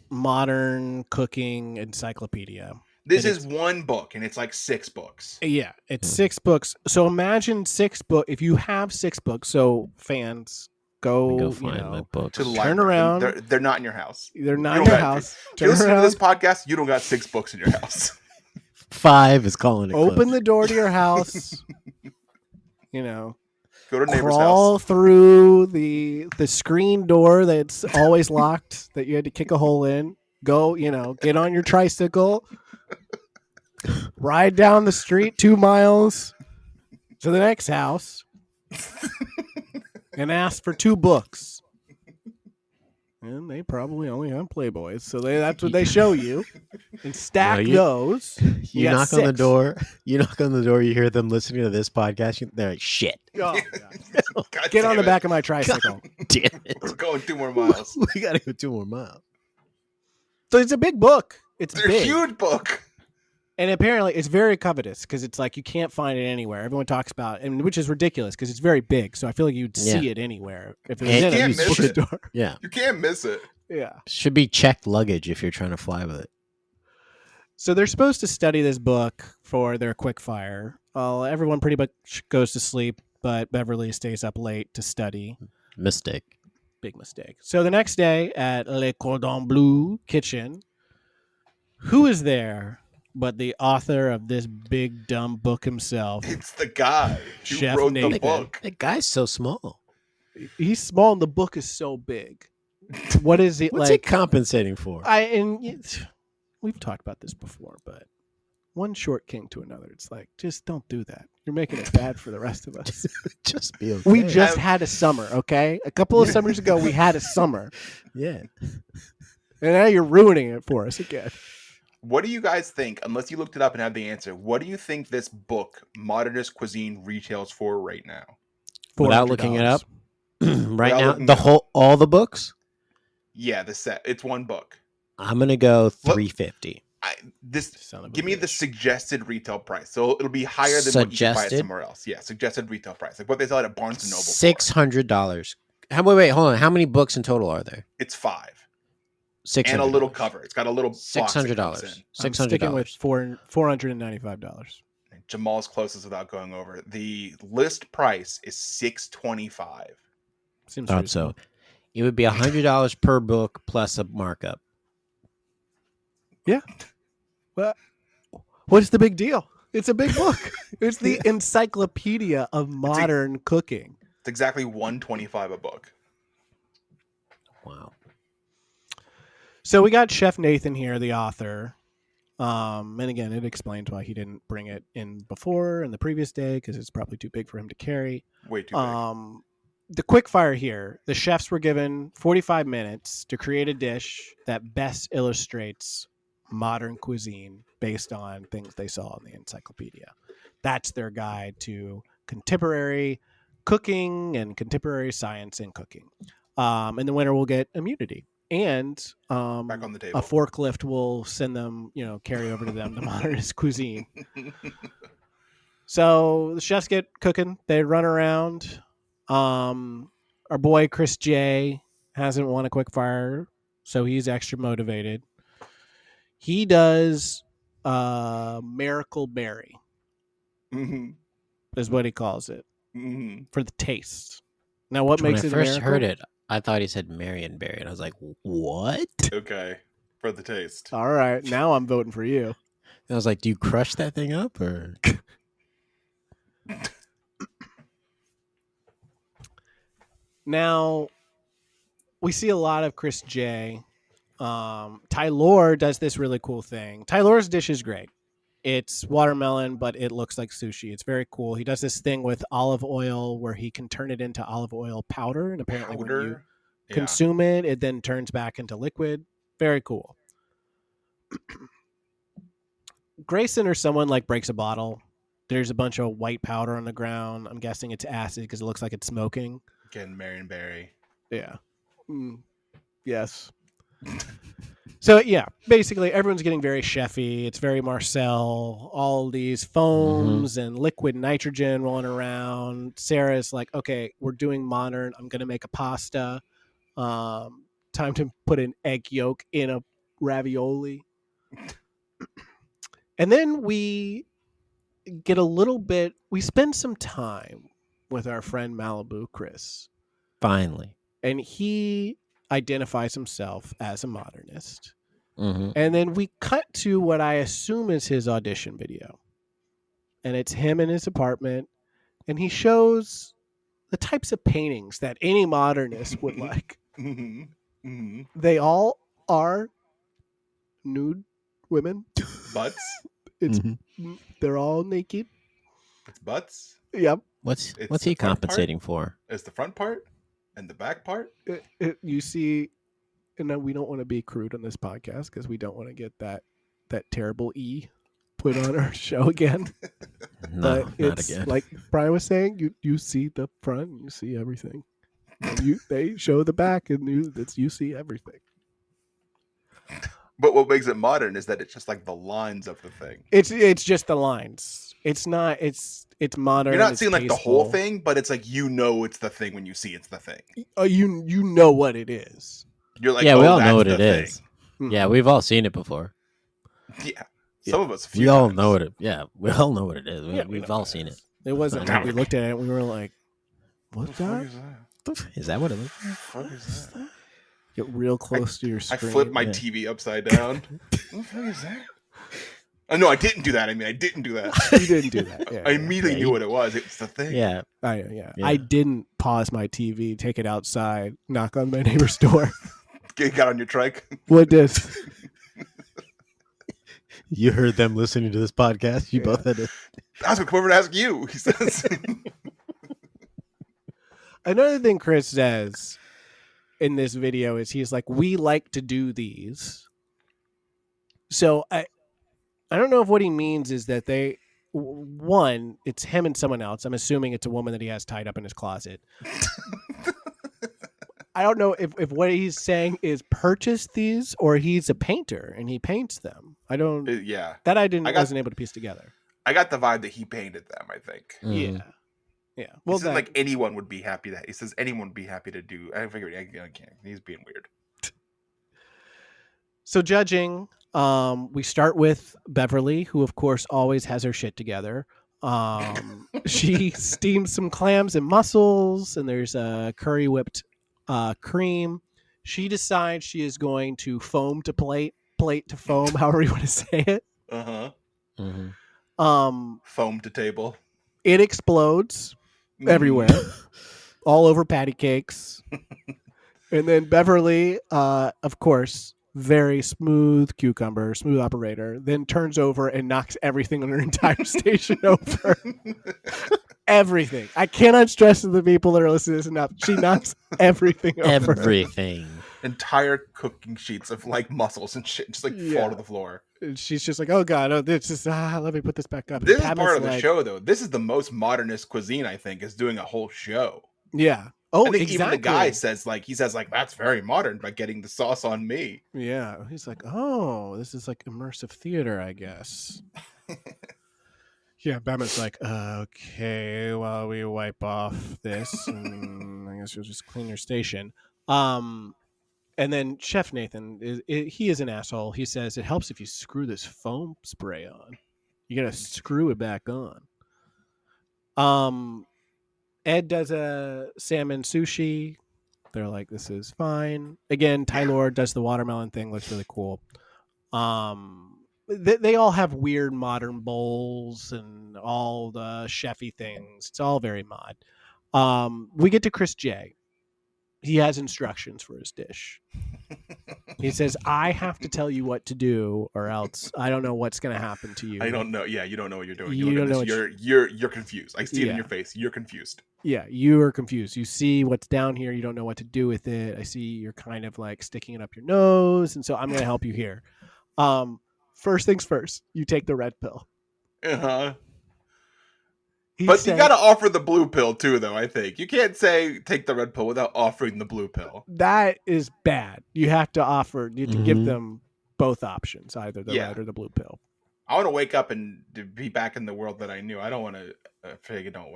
modern cooking encyclopedia. This And is one book, and it's like 6 books. Yeah, it's 6 books. So imagine 6 books. If you have 6 books, so fans go find my books. To the turn library. around. They're not in your house. They're not You in don't your got- house. If you Turn listen to around. this podcast, you don't got 6 books in your house. 5 is calling it Open close. the door to your house. Go to a neighbor's Crawl house. through the screen door that's always locked that you had to kick a hole in. Go, get on your tricycle. Ride down the street 2 miles to the next house and ask for 2 books. And they probably only have Playboys, so that's what they show you. And stack those. You got knock on the 6. door. You knock on the door. You hear them listening to this podcast. They're like, "Shit, Oh, God. God Get on damn the it. back of my tricycle. damn it, We're going 2 more miles. we gotta go 2 more miles." So it's a big book. It's It's a big. huge book. And apparently it's very covetous because it's like you can't find it anywhere. Everyone talks about it, and which is ridiculous because it's very big. So I feel like you'd see it anywhere if it was And in you a can't miss it. bookstore. Yeah, You can't miss it. Yeah. should be checked luggage if you're trying to fly with it. So they're supposed to study this book for their quick fire. Everyone pretty much goes to sleep, but Beverly stays up late to study. Mistake. Big mistake. So the next day at Le Cordon Bleu kitchen, who is there but the author of this big dumb book himself? It's the guy who Chef wrote Nathan. the book. That guy's so small. He's small and the book is so big. What is it What's like? he compensating for? We've talked about this before, but one short king to another. It's like, just don't do that. You're making it bad for the rest of us. Just be okay. We just had a summer, okay? A couple of summers ago, we had a summer. yeah. And now you're ruining it for us again. What do you guys think, unless you looked it up and have the answer, what do you think this book, Modernist Cuisine, retails for right now? Without looking it up, right Without now, looking it up. all the books. Yeah, the set. It's one book. I'm gonna go Look- $350. Give me the suggested retail price. So it'll be higher than what you can buy it Suggested? somewhere else. Yeah, suggested retail price. Like what they sell at Barnes and Noble. for. $600. Wait, hold on. How many books in total are there? It's 5. $600. And a little cover. It's got a little box that $600. comes in. I'm sticking with $600. $495. Jamal's closest without going over. The list price is $625. Seems Thought reasonable. so. It would be $100 per book plus a markup. But what's the big deal? It's a big book. It's the encyclopedia of modern cooking. It's exactly $125 a book. Wow. So we got Chef Nathan here, the author. And again, it explains why he didn't bring it in before in the previous day because it's probably too big for him to carry. Way too big. The quick fire here, the chefs were given 45 minutes to create a dish that best illustrates modern cuisine based on things they saw in the encyclopedia. That's their guide to contemporary cooking and contemporary science in cooking. And the winner will get immunity. And Back on the table. a forklift will send them, carry over to them the modernist cuisine. So the chefs get cooking. They run around. Our boy Chris J hasn't won a quick fire, so he's extra motivated. He does Miracle Berry, Mhm. is what he calls it, Mhm. for the taste. Now, what When makes I it a first miracle? heard it, I thought he said Marionberry, and I was like, "What?" Okay. For the taste. All right, now I'm voting for you. And I was like, "Do you crush that thing up, or?" Now, we see a lot of Chris J. Tylor does this really cool thing. Tylor's dish is great. It's watermelon, but it looks like sushi. It's very cool. He does this thing with olive oil where he can turn it into olive oil powder, and apparently when you Powder. Yeah. consume it, it then turns back into liquid. Very cool. Grayson or someone breaks a bottle. There's a bunch of white powder on the ground. I'm guessing it's acid because it looks like it's smoking. Again, Marionberry. Yeah. Yes. So yeah, basically everyone's getting very chefy. It's very Marcel. All these foams and liquid nitrogen rolling around. Sarah's like, okay, we're doing modern. I'm gonna make a pasta. Time to put an egg yolk in a ravioli. And then we get a little bit. We spend some time with our friend Malibu Chris, Finally. and he identifies himself as a modernist. Mm-hmm. And then we cut to what I assume is his audition video. And it's him in his apartment, and he shows the types of paintings that any modernist would like. Mhm. Mhm. They all are nude women. Butts. It's Mhm. They're all naked. It's butts. Yep. What's It's he the front part? compensating for? It's the front part and the back part. You see, and then we don't want to be crude on this podcast because we don't want to get that terrible E put on our show again. No, But not it's again. like Bryan was saying, you see the front, and you see everything. And they show the back, and you see everything. But what makes it modern is that it's just like the lines of the thing. It's just the lines. It's not. It's modern. You're not it's seeing like the whole tasteful. thing, but it's like it's the thing when you see it's the thing. You know what it is. You're like, yeah, we all that's know what the it thing. is. Yeah, we've all seen it before. Yeah, some of us. We all know what it. Yeah, we all know what it is. Yeah, We've know all what it seen is. it. It wasn't I like know. we looked at it and we were like, "What's that?" Is that what it looks What the fuck is that? Get real close to your I screen. flipped my yeah. TV upside down. What the fuck is that? Oh, no, I didn't do that. I mean, I didn't do that. You didn't do that. Yeah, I immediately knew what it was. It's the thing. Yeah. yeah. Yeah. I didn't pause my TV, take it outside, knock on my neighbor's door. Got on your trike. What did? You heard them listening to this podcast. You both had to. That's what Quiver to ask you. He says. Another thing Chris says in this video is he's like, we like to do these. So I don't know if what he means is that one, it's him and someone else. I'm assuming it's a woman that he has tied up in his closet. I don't know if what he's saying is purchase these or he's a painter and he paints them. I don't. Yeah. That wasn't able to piece together. I got the vibe that he painted them, I think. Mm. Yeah. Yeah. Well, Well, like anyone would be happy that he says anyone would be happy to do. I figured I can't. He's being weird. so judging, we start with Beverly, who of course always has her shit together. She steams some clams and mussels, and there's a curry whipped cream. She decides she is going to foam to plate to foam, however you want to say it. Uh-huh. Mm-hmm. Foam to table. It explodes everywhere, all over patty cakes. And then Beverly, of course, very smooth cucumber, smooth operator, then turns over and knocks everything on her entire station over. Everything. I cannot stress to the people that are listening to this enough. She knocks everything over. Everything. Entire cooking sheets of like mussels and shit just like fall to the floor. And she's just like, oh God, this is, let me put this back up. This is And part of Padma's the like, show, though. This is the most modernist cuisine, I think, is doing a whole show. Yeah. Oh, I think exactly. even the guy says that's very modern by getting the sauce on me. Yeah. He's like, oh, this is like immersive theater, I guess. Yeah, Batman's like, okay, well, we wipe off this, and I guess you'll just clean your station. And then Chef Nathan, he is an asshole. He says, it helps if you screw this foam spray on. You got to screw it back on. Ed does a salmon sushi. They're like, this is fine. Again, Tylor does the watermelon thing. Looks really cool. They all have weird modern bowls and all the chefy things. It's all very mod. We get to Chris J. He has instructions for his dish. He says, I have to tell you what to do or else I don't know what's going to happen to you. I don't know. Yeah, you don't know what you're doing. You don't know You're confused. I see it in Yeah. your face. You're confused. Yeah, you are confused. You see what's down here. You don't know what to do with it. I see you're kind of like sticking it up your nose. And so I'm going to help you here. First things first, you take the red pill. Uh-huh. He But said, you gotta offer the blue pill too, though. I think you can't say take the red pill without offering the blue pill. that is bad. You have to give Mhm. them both options, either the Yeah. red or the blue pill. I want to wake up and to be back in the world that I knew. I don't want to figure out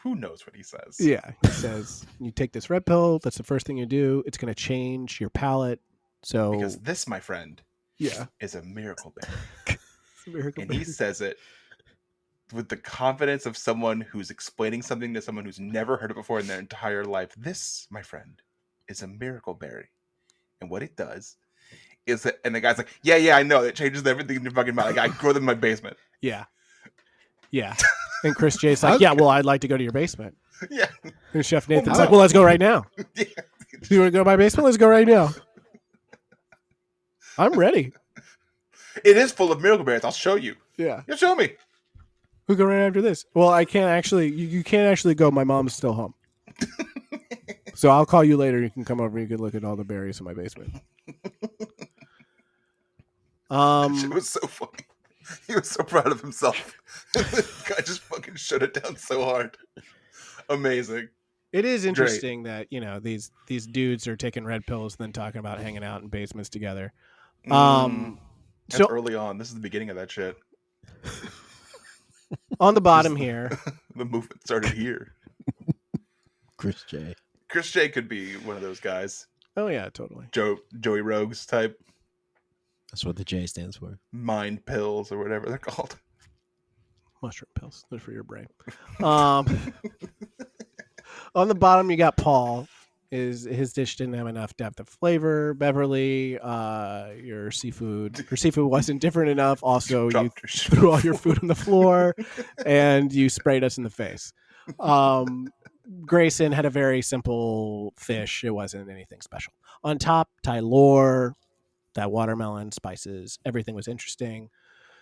who knows what he says. Yeah, he says you take this red pill. That's the first thing you do. It's going to change your palate. So Because this, my friend, yeah, is a miracle berry. Miracle And he berry. says it with the confidence of someone who's explaining something to someone who's never heard it before in their entire life. This, my friend, is a miracle berry. And what it does is that, and the guy's like, yeah, I know. It changes everything in your fucking mind. Like, I grow them in my basement. Yeah. Yeah. And Chris J's like, yeah, well, I'd like to go to your basement. Yeah. And Chef Nathan's no. like, well, let's go right now. Yeah. You want to go to my basement? Let's go right now. I'm ready. It is full of miracle berries. I'll show you. Yeah. You show me. We'll go right after this. Well, I can't actually, you can't actually go. My mom's still home. So I'll call you later. You can come over and you can look at all the berries in my basement. It was so funny. He was so proud of himself. The guy just fucking shut it down so hard. Amazing. It is interesting that, these dudes are taking red pills and then talking about hanging out in basements together. That's So early on. This is the beginning of that shit. on the bottom here, The movement started here. Chris J. Chris J could be one of those guys. oh yeah, totally. Joey Rogues type That's what the J stands for. mind pills or whatever they're called. Mushroom pills. They're for your brain. On the bottom, you got Paul. His dish didn't have enough depth of flavor. Beverly, her seafood wasn't different enough. Also, you threw all your food on the floor, and you sprayed us in the face. Grayson had a very simple fish. It wasn't anything special. On top, Tylor, that watermelon, spices, everything was interesting.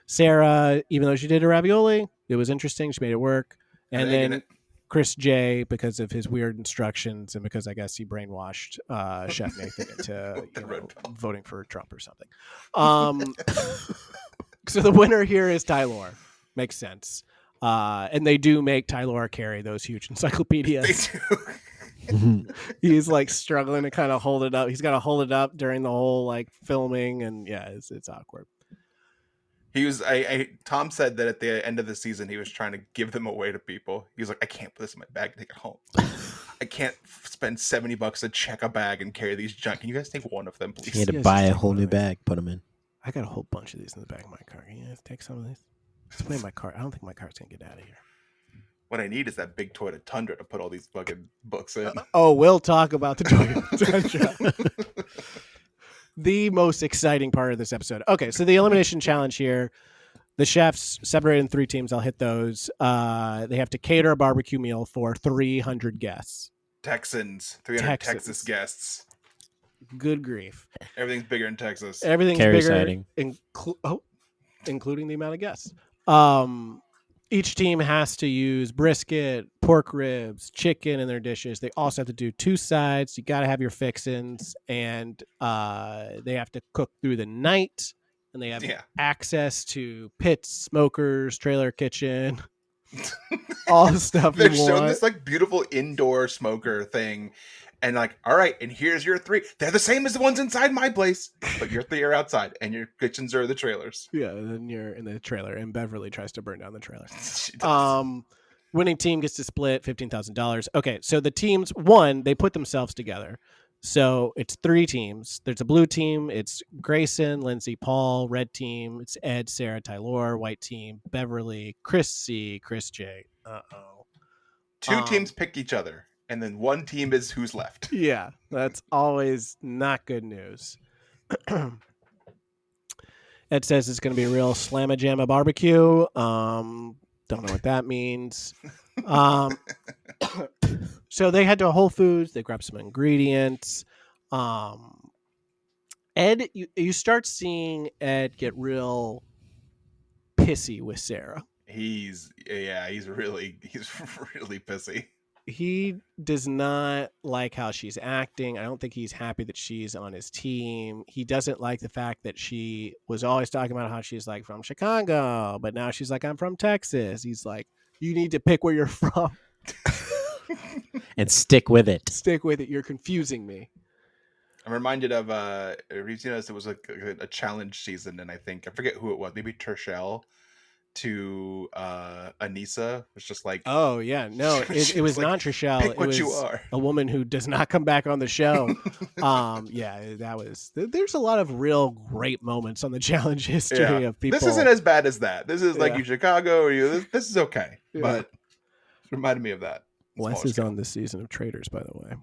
Sarah, even though she did a ravioli, it was interesting. She made it work. And then Chris J, because of his weird instructions and because I guess he brainwashed Chef Nathan into voting for Trump or something. So the winner here is Tylor. Makes sense. And they do make Tylor carry those huge encyclopedias. They do. He's like struggling to kind of hold it up. He's got to hold it up during the whole like filming, and yeah, it's awkward. He was. Tom said that at the end of the season, he was trying to give them away to people. He was like, I can't put this in my bag and take it home. I can't spend $70 to check a bag and carry these junk. Can you guys take one of them, please? He had to buy a whole new bag, put them in. I got a whole bunch of these in the back of my car. Can you guys take some of these? Just put in my car. I don't think my car's gonna get out of here. What I need is that big Toyota Tundra to put all these fucking books in. Oh, we'll talk about the Toyota Tundra. The most exciting part of this episode. Okay, so the elimination challenge here. The chefs separated in 3 teams. I'll hit those. They have to cater a barbecue meal for 300 guests. 300 Texas guests. Good grief. Everything's bigger in Texas. Everything's Carrie bigger, sighting. including the amount of guests. Each team has to use brisket, pork ribs, chicken in their dishes. They also have to do 2 sides. You got to have your fixins, and they have to cook through the night. And they have access to pits, smokers, trailer kitchen, all the stuff. They're showing this like beautiful indoor smoker thing, and like, all right, and here's your 3. They're the same as the ones inside my place, but your 3 are outside, and your kitchens are the trailers. Yeah, and then you're in the trailer, and Beverly tries to burn down the trailer. She does. Winning team gets to split $15,000. Okay, so the teams won. They put themselves together. So it's 3 teams. There's a blue team. It's Grayson, Lindsay, Paul. Red team. It's Ed, Sarah, Tylor. White team. Beverly, Chris C, Chris J. 2 teams picked each other, and then 1 team is who's left. Yeah, that's always not good news. Ed says it's going to be a real slamma-jamma barbecue. Don't know what that means. So they head to Whole Foods. They grab some ingredients. Ed, you start seeing Ed get real pissy with Sarah. He's really pissy. He does not like how she's acting. I don't think he's happy that she's on his team. He doesn't like the fact that she was always talking about how she's like from Chicago, but now she's like, I'm from Texas. He's like, you need to pick where you're from. And stick with it. Stick with it. You're confusing me. I'm reminded of Reaves. It was like a challenge season, and I forget who it was. Maybe Tershell to Anissa was just like, Oh yeah, no, it was like, not Trishelle. pick It what was you are. a woman who does not come back on the show. Yeah, that was. There's a lot of real great moments on the challenge history of people. This isn't as bad as that. This is like Yeah. you Chicago or you. This is okay, Yeah. but it reminded me of that. Wes Smaller is scale. on this season of Traitors, by the way.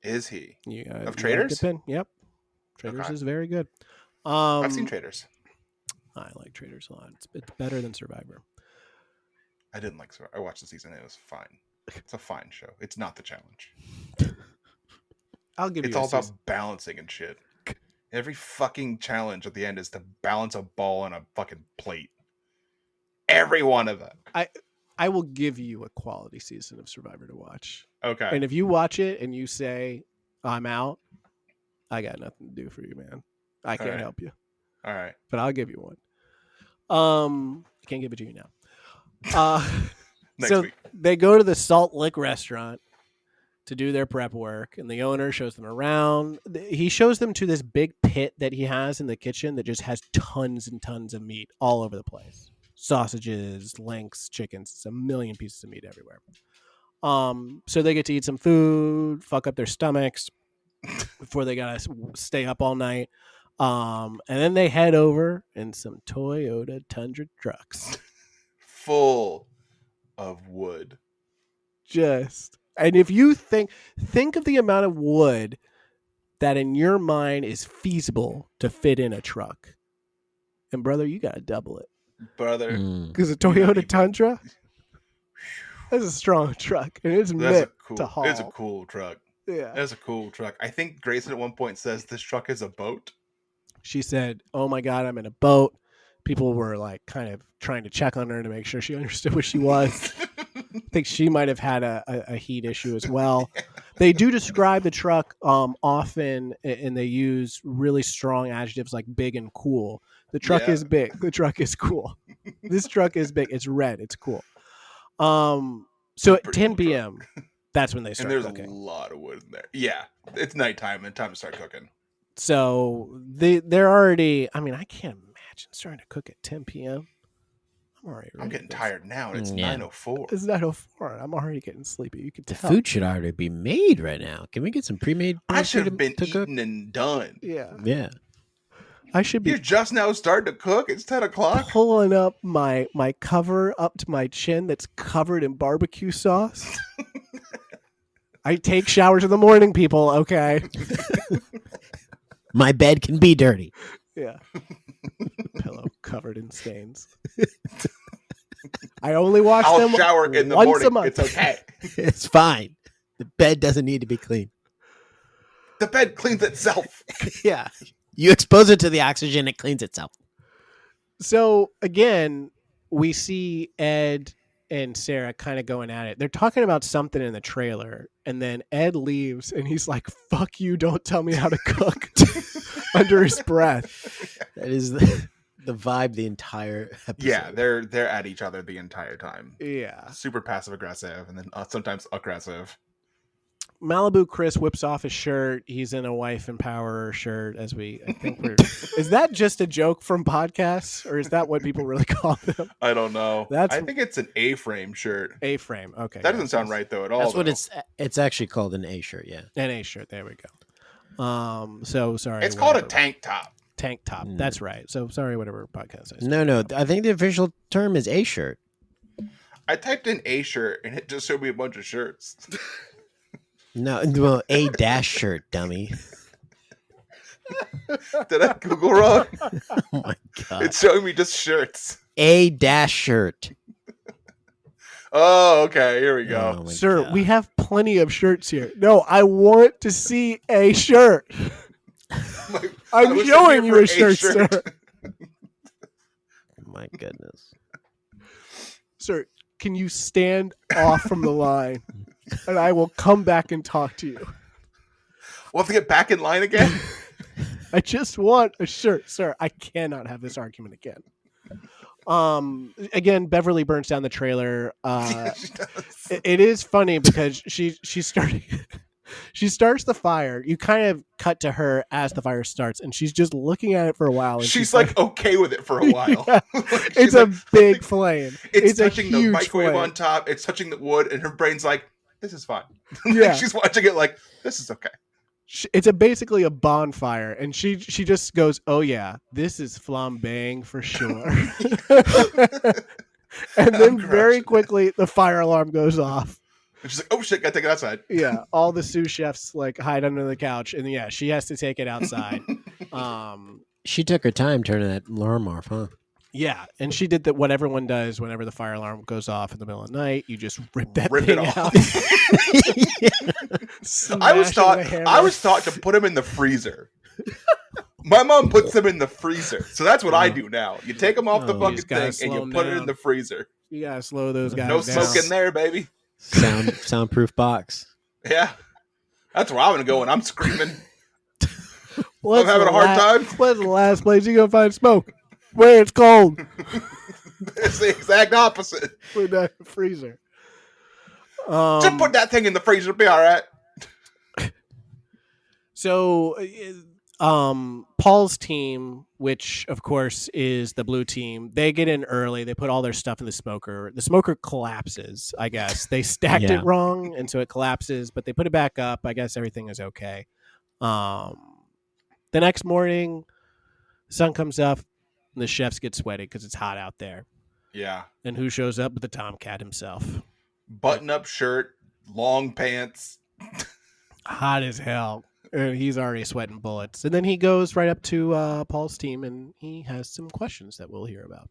Is he? Of Traitors? Yep, Traitors Okay. is very good. I've seen Traitors. I like Traitors a lot. It's better than Survivor. I didn't like Survivor. I watched the season. It was fine. It's a fine show. It's not the challenge. I'll give you. It's all about balancing and shit. Every fucking challenge at the end is to balance a ball on a fucking plate. Every one of them. I will give you a quality season of Survivor to watch. Okay. And if you watch it and you say, I'm out, I got nothing to do for you, man. I can't right. help you. All right. But I'll give you one. I can't give it to you now. So week. they go to the Salt Lick restaurant to do their prep work, and the owner shows them around. He shows them to this big pit that he has in the kitchen that just has tons and tons of meat all over the place. Sausages, links, chickens. It's a million pieces of meat everywhere. So they get to eat some food, fuck up their stomachs before they gotta stay up all night. And then they head over in some Toyota Tundra trucks. Full of wood. And if you think of the amount of wood that in your mind is feasible to fit in a truck. And brother, you gotta double it. Brother. Because a Toyota Tundra, that's a strong truck. And it's meant to haul. It's a cool truck. Yeah. That's a cool truck. I think Grayson at one point says this truck is a boat. She said, "Oh my God, I'm in a boat." People were like kind of trying to check on her to make sure she understood what she was. I think she might have had a heat issue as well. They do describe the truck often, and they use really strong adjectives like big and cool. The truck is big. The truck is cool. This truck is big. It's red. It's cool. So at 10 p.m., that's when they start cooking. And cooking. There's a lot of wood in there. Yeah, it's nighttime and time to start cooking. So they're already, I mean, I can't imagine starting to cook at 10 p.m. I'm getting tired now. It's 9:04. It's 9:04. I'm already getting sleepy. You can tell. The food should already be made right now. Can we get some pre-made? I should have been eaten and done. Yeah. I should be. You're just now starting to cook. It's 10 o'clock. Pulling up my cover up to my chin that's covered in barbecue sauce. I take showers in the morning, people. Okay. My bed can be dirty. Yeah. Pillow covered in stains. I only wash them. I'll shower in the once morning. a month. It's okay. It's fine. The bed doesn't need to be clean. The bed cleans itself. Yeah. You expose it to the oxygen, it cleans itself. So again, we see Ed and Sarah kind of going at it. They're talking about something in the trailer, and then Ed leaves, and he's like, "Fuck you! Don't tell me how to cook." Under his breath. That is the vibe the entire episode. Yeah, they're at each other the entire time. Yeah, super passive aggressive, and then sometimes aggressive. Malibu Chris whips off his shirt. He's in a wife empowerer shirt. I think we're. Is that just a joke from podcasts, or is that what people really call them? I don't know. I think it's an A-frame shirt. A-frame. Okay. That doesn't sound right though at all. That's what it's actually called, an A shirt. Yeah, an A shirt. There we go. So sorry. It's called a tank top. Tank top. That's right. So sorry, whatever podcast I said. No. I think the official term is A shirt. I typed in A shirt and it just showed me a bunch of shirts. No, well, A dash shirt, dummy. Did I Google wrong? Oh my God. It's showing me just shirts. A dash shirt. Oh, okay. Here we go. Oh Sir, God. we have plenty of shirts here. No, I want to see a shirt. I'm showing you a shirt, sir. My goodness. Sir, can you stand off from the line? And I will come back and talk to you. We'll have to get back in line again. I just want a shirt, sir. I cannot have this argument again. Again, Beverly burns down the trailer. It is funny because she's starting. She starts the fire. You kind of cut to her as the fire starts, and she's just looking at it for a while. And she's like okay with it for a while. Yeah. Like, It's a big flame. It's a touching the huge microwave flame. on top. It's touching the wood, and her brain's like, "This is fine." Like, Yeah. she's watching it like, "This is okay." It's basically a bonfire, and she just goes, "Oh yeah, this is flambeing for sure." And then very quickly the fire alarm goes off. And she's like, "Oh shit, gotta take it outside." Yeah, all the sous chefs like hide under the couch, and yeah, she has to take it outside. She took her time turning that alarm off, huh? Yeah, and she did what everyone does whenever the fire alarm goes off in the middle of the night. You just rip Rip thing it off. out. I was Smash it with a hammer. taught to put them in the freezer. My mom puts them in the freezer, so that's what I do now. You take them off the You fucking just gotta thing and slow you 'em put it in down. the freezer. You gotta slow those guys No down. smoke in there, baby. Soundproof box. Yeah, that's where I'm gonna go when I'm screaming. What's I'm having the a hard time. What's the last place you gonna find smoke? Where it's cold. It's the exact opposite. Put that in the freezer. Just put that thing in the freezer, it'll be all right. So, Paul's team, which of course is the blue team, they get in early. They put all their stuff in the smoker. The smoker collapses, I guess. They stacked Yeah. it wrong, and so it collapses, but they put it back up. I guess everything is okay. The next morning, the sun comes up, and the chefs get sweaty because it's hot out there. Yeah. And who shows up but the Tomcat himself? Button-up shirt, long pants. Hot as hell. He's already sweating bullets. And then he goes right up to Paul's team, and he has some questions that we'll hear about.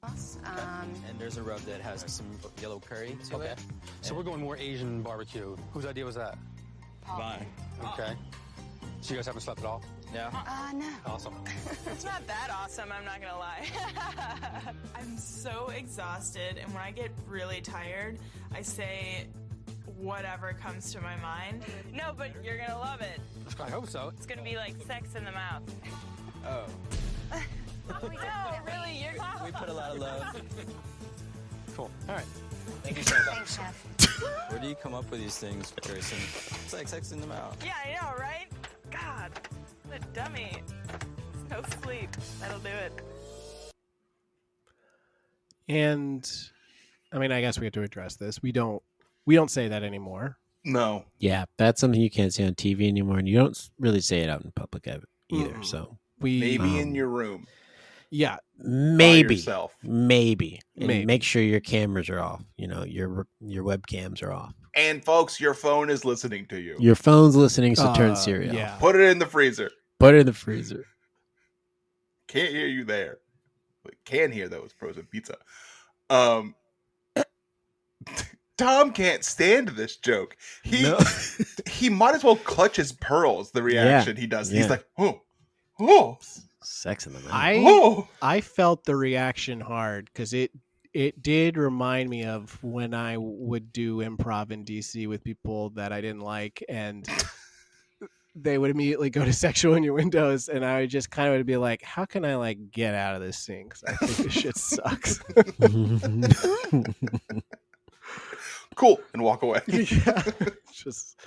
And there's a rub that has some yellow curry to it. So we're going more Asian barbecue. Whose idea was that? Mine. Okay. So you guys haven't slept at all? No. No. Awesome. It's not that awesome, I'm not gonna lie. I'm so exhausted, and when I get really tired, I say whatever comes to my mind. No, but you're gonna love it. I hope so. It's gonna be like sex in the mouth. Oh. No, really, you're We put a lot of love. Cool. All right. Thank you, Chef. Thanks, Chef. Where do you come up with these things, Grayson? It's like sex in the mouth. Yeah, I know, right? God, what a dummy. No sleep. That'll do it. And I mean, I guess we have to address this. We don't say that anymore. No. Yeah, that's something you can't say on TV anymore, and you don't really say it out in public either. Mm-mm. So Maybe in your room. Yeah, By maybe, yourself. maybe, and Maybe. make sure your cameras are off. You know, your webcams are off. And folks, your phone is listening to you. Your phone's listening, so turn Siri yeah. off. Put it in the freezer. Put it in the freezer. Can't hear you there. But can hear though. It's frozen pizza. Tom can't stand this joke. He might as well clutch his pearls. The reaction he does. Yeah. He's like, oh, Sex in the mouth. oh. I felt the reaction hard because it did remind me of when I would do improv in DC with people that I didn't like, and they would immediately go to sexual innuendos, and I would just kind of would be like, how can I like get out of this scene? Because I think this shit sucks. Cool, and walk away. Yeah. Just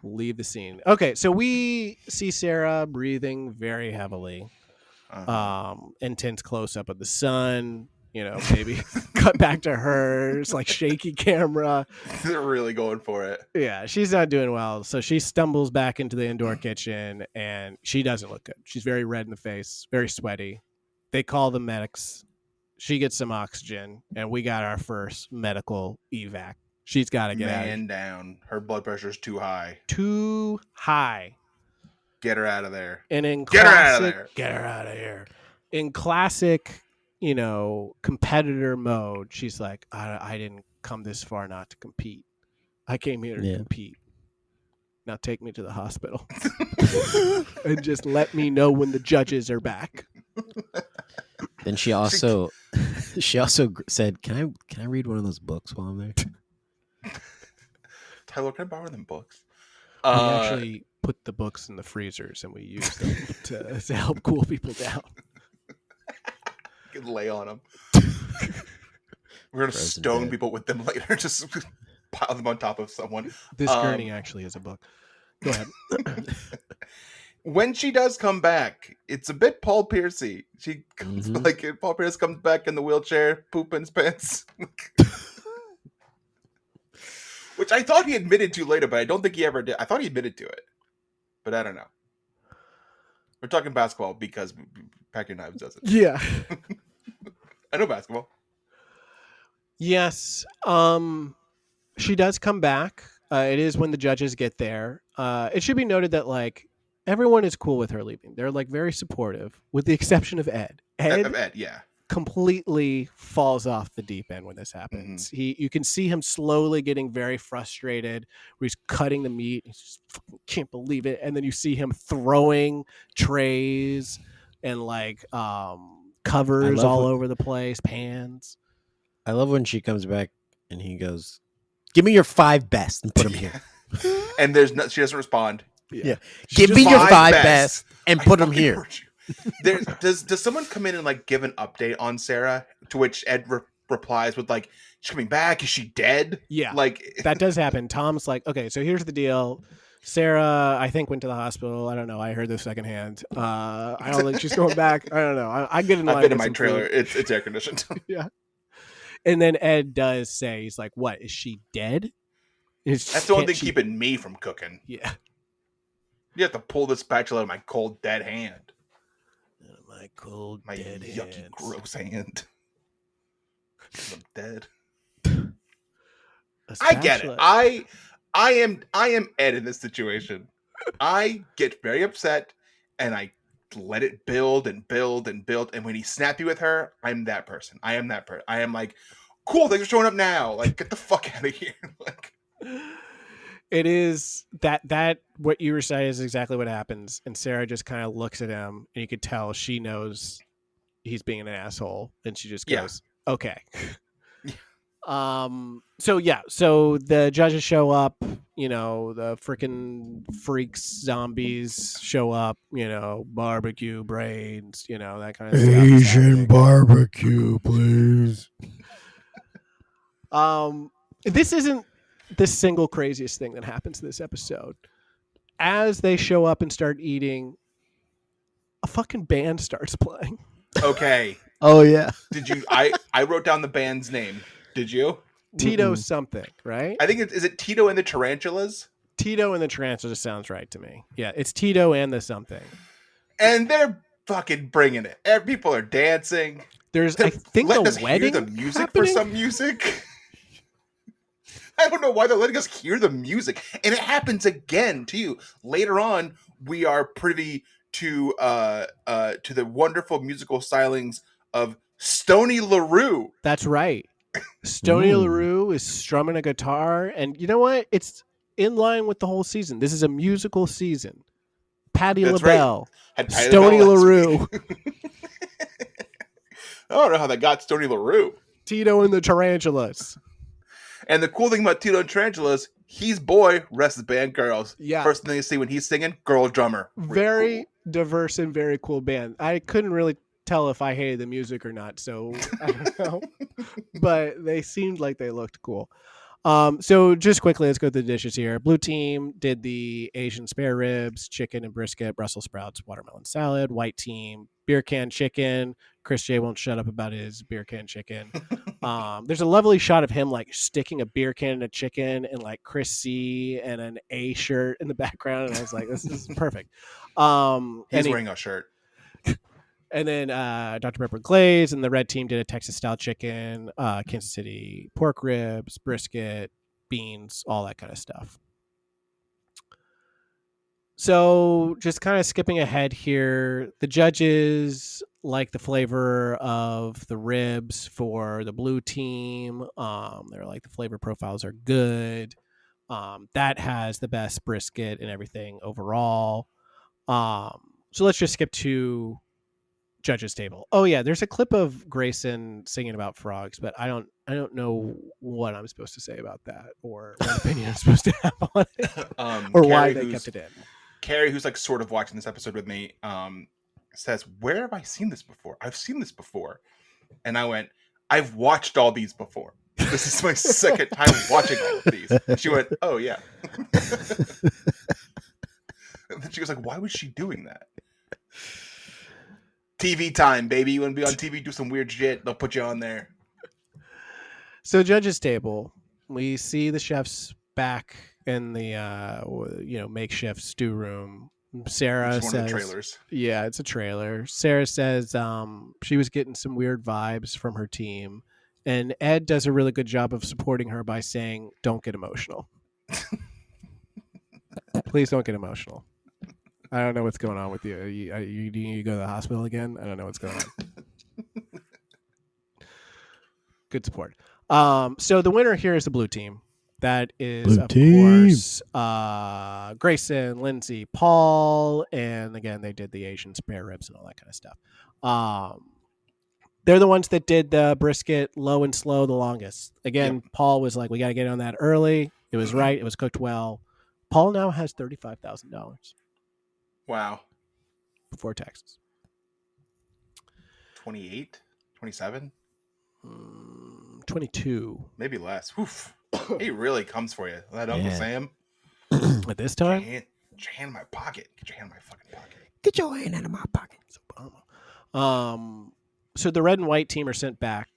leave the scene. Okay, so we see Sarah breathing very heavily. Intense close up of the sun. You know, maybe cut back to her. It's like shaky camera. They're really going for it. Yeah, she's not doing well. So she stumbles back into the indoor kitchen, and she doesn't look good. She's very red in the face, very sweaty. They call the medics. She gets some oxygen, and we got our first medical evac. She's got to get out. Man down. Her blood pressure's too high. Too high. Get her out of there. And in Get her classic, out of there. Get her out of here. In classic, you know, competitor mode, she's like, I didn't come this far not to compete. I came here to compete. Now take me to the hospital. And just let me know when the judges are back. Then she also said, "Can I read one of those books while I'm there?" Tyler, can I borrow them books? We actually put the books in the freezers and we use them to help cool people down. You can lay on them. We're gonna Frozen stone dead. people with them later. Just pile them on top of someone. This gurney actually is a book. Go ahead. When she does come back, it's a bit Paul Piercy. She comes like Paul Pierce comes back in the wheelchair, poop in his pants. Which I thought he admitted to later, but I don't think he ever did. I thought he admitted to it, but I don't know. We're talking basketball because Pack Your Knives does it. Yeah. I know basketball. Yes. She does come back. It is when the judges get there. It should be noted that like everyone is cool with her leaving. They're like very supportive, with the exception of Ed. Ed, yeah. Completely falls off the deep end when this happens. You can see him slowly getting very frustrated where he's cutting the meat. He just fucking can't believe it. And then you see him throwing trays and like covers all over the place, pans. I love when she comes back and he goes, "Give me your 5 best and put them here." And she doesn't respond. Yeah. Give me your 5 best and put them here. Does someone come in and like give an update on Sarah? To which Ed replies with like, "She's coming back. Is she dead?" Yeah, like that does happen. Tom's like, "Okay, so here's the deal. Sarah, I think, went to the hospital. I don't know. I heard this secondhand. I don't think she's going back. I don't know. I get in line. I've been in my trailer. It's air conditioned." Yeah. And then Ed does say, he's like, "What? Is she dead?" That's the only thing keeping me from cooking. Yeah. You have to pull this spatula out of my cold, dead hand. My cold, my dead yucky, hands. gross hand. I'm dead. A I get it. spatula. I am Ed in this situation. I get very upset and I let it build and build and build. And when he's snappy with her, I'm that person. I am that person. I am like, cool, thanks for showing up now. Like, get the fuck out of here. Like, it is that what you were saying is exactly what happens. And Sarah just kind of looks at him and you could tell she knows he's being an asshole. And she just goes, okay. So the judges show up, you know, the freaking freaks, zombies show up, you know, barbecue brains, you know, that kind of stuff. Asian barbecue, please. This isn't the single craziest thing that happens in this episode. As they show up and start eating, a fucking band starts playing. Okay. Oh yeah. Did you? I wrote down the band's name. Did you? Tito something, right? I think is it Tito and the Tarantulas? Tito and the Tarantulas sounds right to me. Yeah, it's Tito and the something. And they're fucking bringing it. People are dancing. There's, I think, letting a us wedding hear the music happening? for some music. I don't know why they're letting us hear the music, and it happens again too. Later on, we are privy to the wonderful musical stylings of Stoney LaRue. That's right. Stoney LaRue is strumming a guitar, and you know what? It's in line with the whole season. This is a musical season. Patti LaBelle, right. Stoney LaRue. I don't know how they got Stoney LaRue. Tito and the Tarantulas. And the cool thing about Tito and Tarantulas, he's boy, rest is band girls. Yeah. First thing you see when he's singing, girl drummer. Very diverse and very cool band. I couldn't really tell if I hated the music or not, so I don't know. But they seemed like they looked cool. So just quickly, let's go through the dishes here. Blue team did the Asian spare ribs, chicken and brisket, Brussels sprouts, watermelon salad. White team, beer can chicken. Chris J won't shut up about his beer can chicken. There's a lovely shot of him like sticking a beer can in a chicken and like Chris C and an A shirt in the background. And I was like, this is perfect. He's wearing a shirt. And then Dr. Pepper Glaze and the red team did a Texas style chicken, Kansas City pork ribs, brisket, beans, all that kind of stuff. So just kind of skipping ahead here, the judges like the flavor of the ribs for the blue team. They're like the flavor profiles are good. That has the best brisket and everything overall. So let's just skip to judges table. Oh yeah, there's a clip of Grayson singing about frogs, but I don't know what I'm supposed to say about that or what opinion I'm supposed to have on it or Carrie, why they kept it in. Carrie, who's like sort of watching this episode with me, says, "Where have I seen this before? I've seen this before." And I went, "I've watched all these before. This is my second time watching all of these. And she went, oh, yeah. And then she goes like, why was she doing that? TV time, baby. You want to be on TV, do some weird shit, they'll put you on there. So judges table, we see the chefs back in the makeshift stew room. Sarah Which is says, one of the trailers. Yeah, it's a trailer. Sarah says she was getting some weird vibes from her team, and Ed does a really good job of supporting her by saying, "Don't get emotional. Please don't get emotional. I don't know what's going on with you. You go to the hospital again? I don't know what's going on." Good support. So the winner here is the blue team. That is, Blue of team. course, Grayson, Lindsay, Paul, and again, they did the Asian spare ribs and all that kind of stuff. They're the ones that did the brisket low and slow the longest. Again, Yep. Paul was like, we got to get on that early. It was right. It was cooked well. Paul now has $35,000 Wow. before taxes. 28? 27? 22 Maybe less. Oof. He really comes for you. That Uncle Yeah. Sam. at this Get your time. hand in my pocket. Get your hand in my fucking pocket. Get your hand out of my pocket. It's Obama. So the red and white team are sent back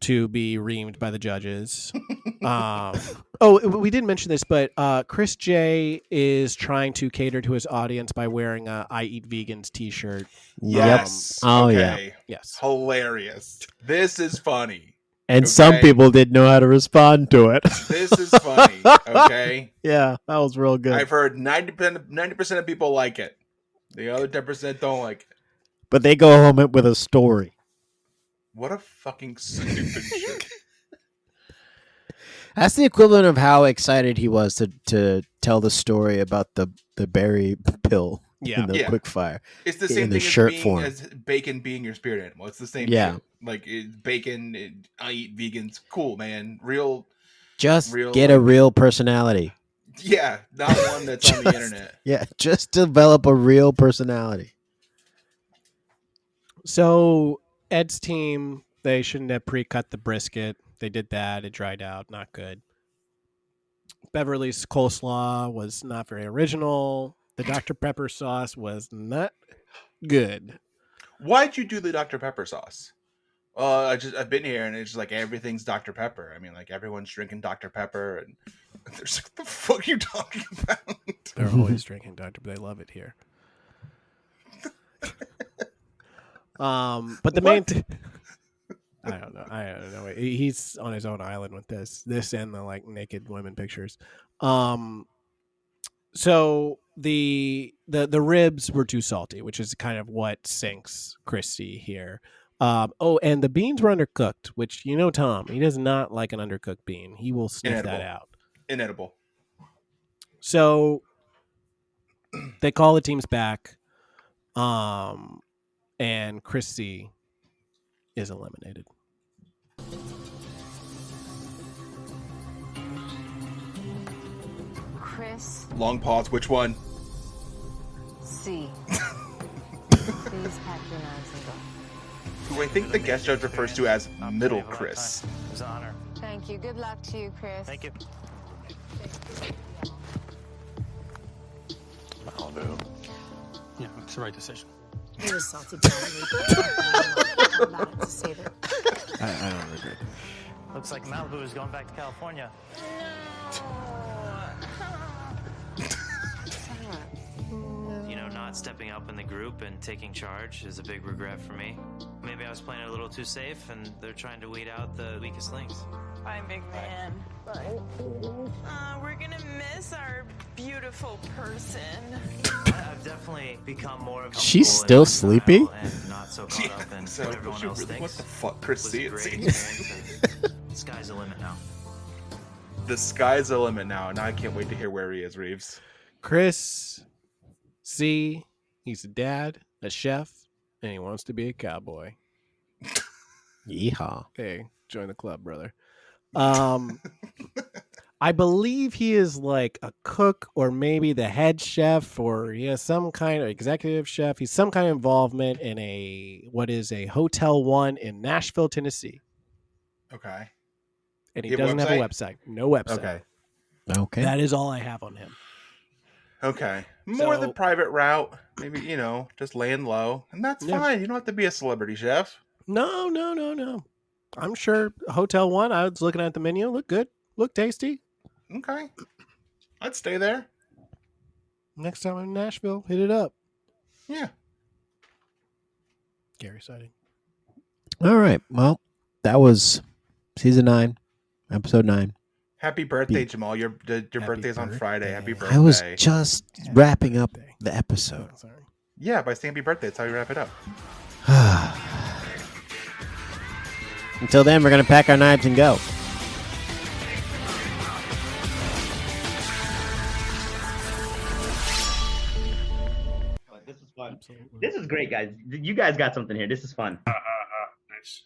to be reamed by the judges. We didn't mention this, but Chris J is trying to cater to his audience by wearing a "I Eat Vegans" T-shirt. Yes. Oh, okay. Yes. Hilarious. This is funny. And some Okay. people didn't know how to respond to it. This is funny. Okay. Yeah, that was real good. I've heard 90% of people like it. The other 10% don't like it. But they go home with a story. What a fucking stupid shit. That's the equivalent of how excited he was to tell the story about the berry pill in the Yeah. quick fire. It's the In same the thing shirt as, form. as bacon being your spirit animal. It's the same Yeah. shit. Like bacon, I eat vegans. Cool, man. Real. Just Real, get a like- real personality. Yeah, not one that's on the Just- internet. Yeah, just develop a real personality. So Ed's team, they shouldn't have pre-cut the brisket. They did that. It dried out. Not good. Beverly's coleslaw was not very original. The Dr. Pepper sauce was not good. Why'd you do the Dr. Pepper sauce? I've been here and it's just like everything's Dr. Pepper. I mean, like everyone's drinking Dr. Pepper and there's like, what the fuck are you talking about? They're always drinking Dr. They love it here. But the main I don't know. He's on his own island with this and the like naked women pictures. So the ribs were too salty, which is kind of what sinks Christy here. And the beans were undercooked, which Tom, he does not like an undercooked bean. He will sniff that out. Inedible. So they call the teams back, and Christy is eliminated. Chris Long pause. Which one? C. Please pack your knives and go. Who I think the guest judge refers to as Middle Chris. It was an honor. Thank you. Good luck to you, Chris. Thank you. I'll do. Yeah, it's the right decision. You're a salty brown. About it to save it. I don't regret it. Looks like Malibu is going back to California. Not stepping up in the group and taking charge is a big regret for me. Maybe I was playing it a little too safe, and they're trying to weed out the weakest links. Bye, big man. Bye. We're gonna miss our beautiful person. I've definitely become more of a She's comfortable still in my sleepy? style and not so caught up in So, what everyone else thinks. what the fuck, Chris? It See, was a it great seems. experience, and the sky's the limit now. The sky's the limit now, and I can't wait to hear where he is, Reaves. Chris C. He's a dad, a chef, and he wants to be a cowboy. Yeehaw. Hey, join the club, brother. I believe he is like a cook or maybe the head chef, or he has some kind of executive chef. He's some kind of involvement in a Hotel 1 in Nashville, Tennessee. Okay. And he You have a doesn't have a website. No website. Okay. Okay. That is all I have on him. Okay. More the So- private route. Maybe, just laying low. And that's Yeah. fine. You don't have to be a celebrity chef. No. I'm sure Hotel 1, I was looking at the menu. Look good. Look tasty. Okay. I'd stay there. Next time I'm in Nashville, hit it up. Yeah. Gary sighting. All right. Well, that was season 9, episode 9. Happy birthday, Jamal. Your birthday's on Friday. Happy birthday. I was just wrapping up the episode. Oh, sorry. Yeah, by saying happy birthday. That's how you wrap it up. Until then, we're going to pack our knives and go. This is fun. This is great, guys. You guys got something here. This is fun. Nice.